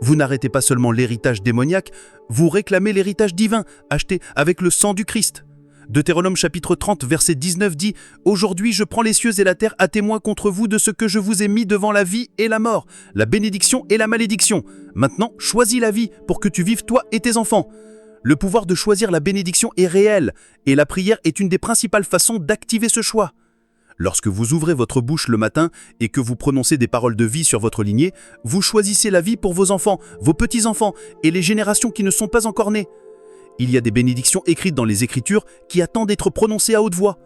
[SPEAKER 3] Vous n'arrêtez pas seulement l'héritage démoniaque, vous réclamez l'héritage divin, acheté avec le sang du Christ. Deutéronome chapitre 30 verset 19 dit « Aujourd'hui je prends les cieux et la terre à témoin contre vous de ce que je vous ai mis devant la vie et la mort, la bénédiction et la malédiction. Maintenant, choisis la vie pour que tu vives toi et tes enfants. » Le pouvoir de choisir la bénédiction est réel et la prière est une des principales façons d'activer ce choix. Lorsque vous ouvrez votre bouche le matin et que vous prononcez des paroles de vie sur votre lignée, vous choisissez la vie pour vos enfants, vos petits-enfants et les générations qui ne sont pas encore nées. Il y a des bénédictions écrites dans les Écritures qui attendent d'être prononcées à haute voix.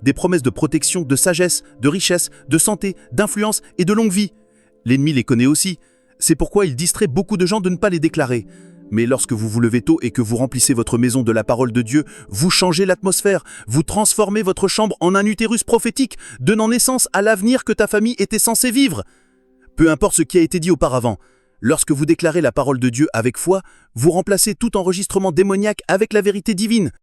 [SPEAKER 3] Des promesses de protection, de sagesse, de richesse, de santé, d'influence et de longue vie. L'ennemi les connaît aussi. C'est pourquoi il distrait beaucoup de gens de ne pas les déclarer. Mais lorsque vous vous levez tôt et que vous remplissez votre maison de la parole de Dieu, vous changez l'atmosphère, vous transformez votre chambre en un utérus prophétique, donnant naissance à l'avenir que ta famille était censée vivre. Peu importe ce qui a été dit auparavant, lorsque vous déclarez la parole de Dieu avec foi, vous remplacez tout enregistrement démoniaque avec la vérité divine.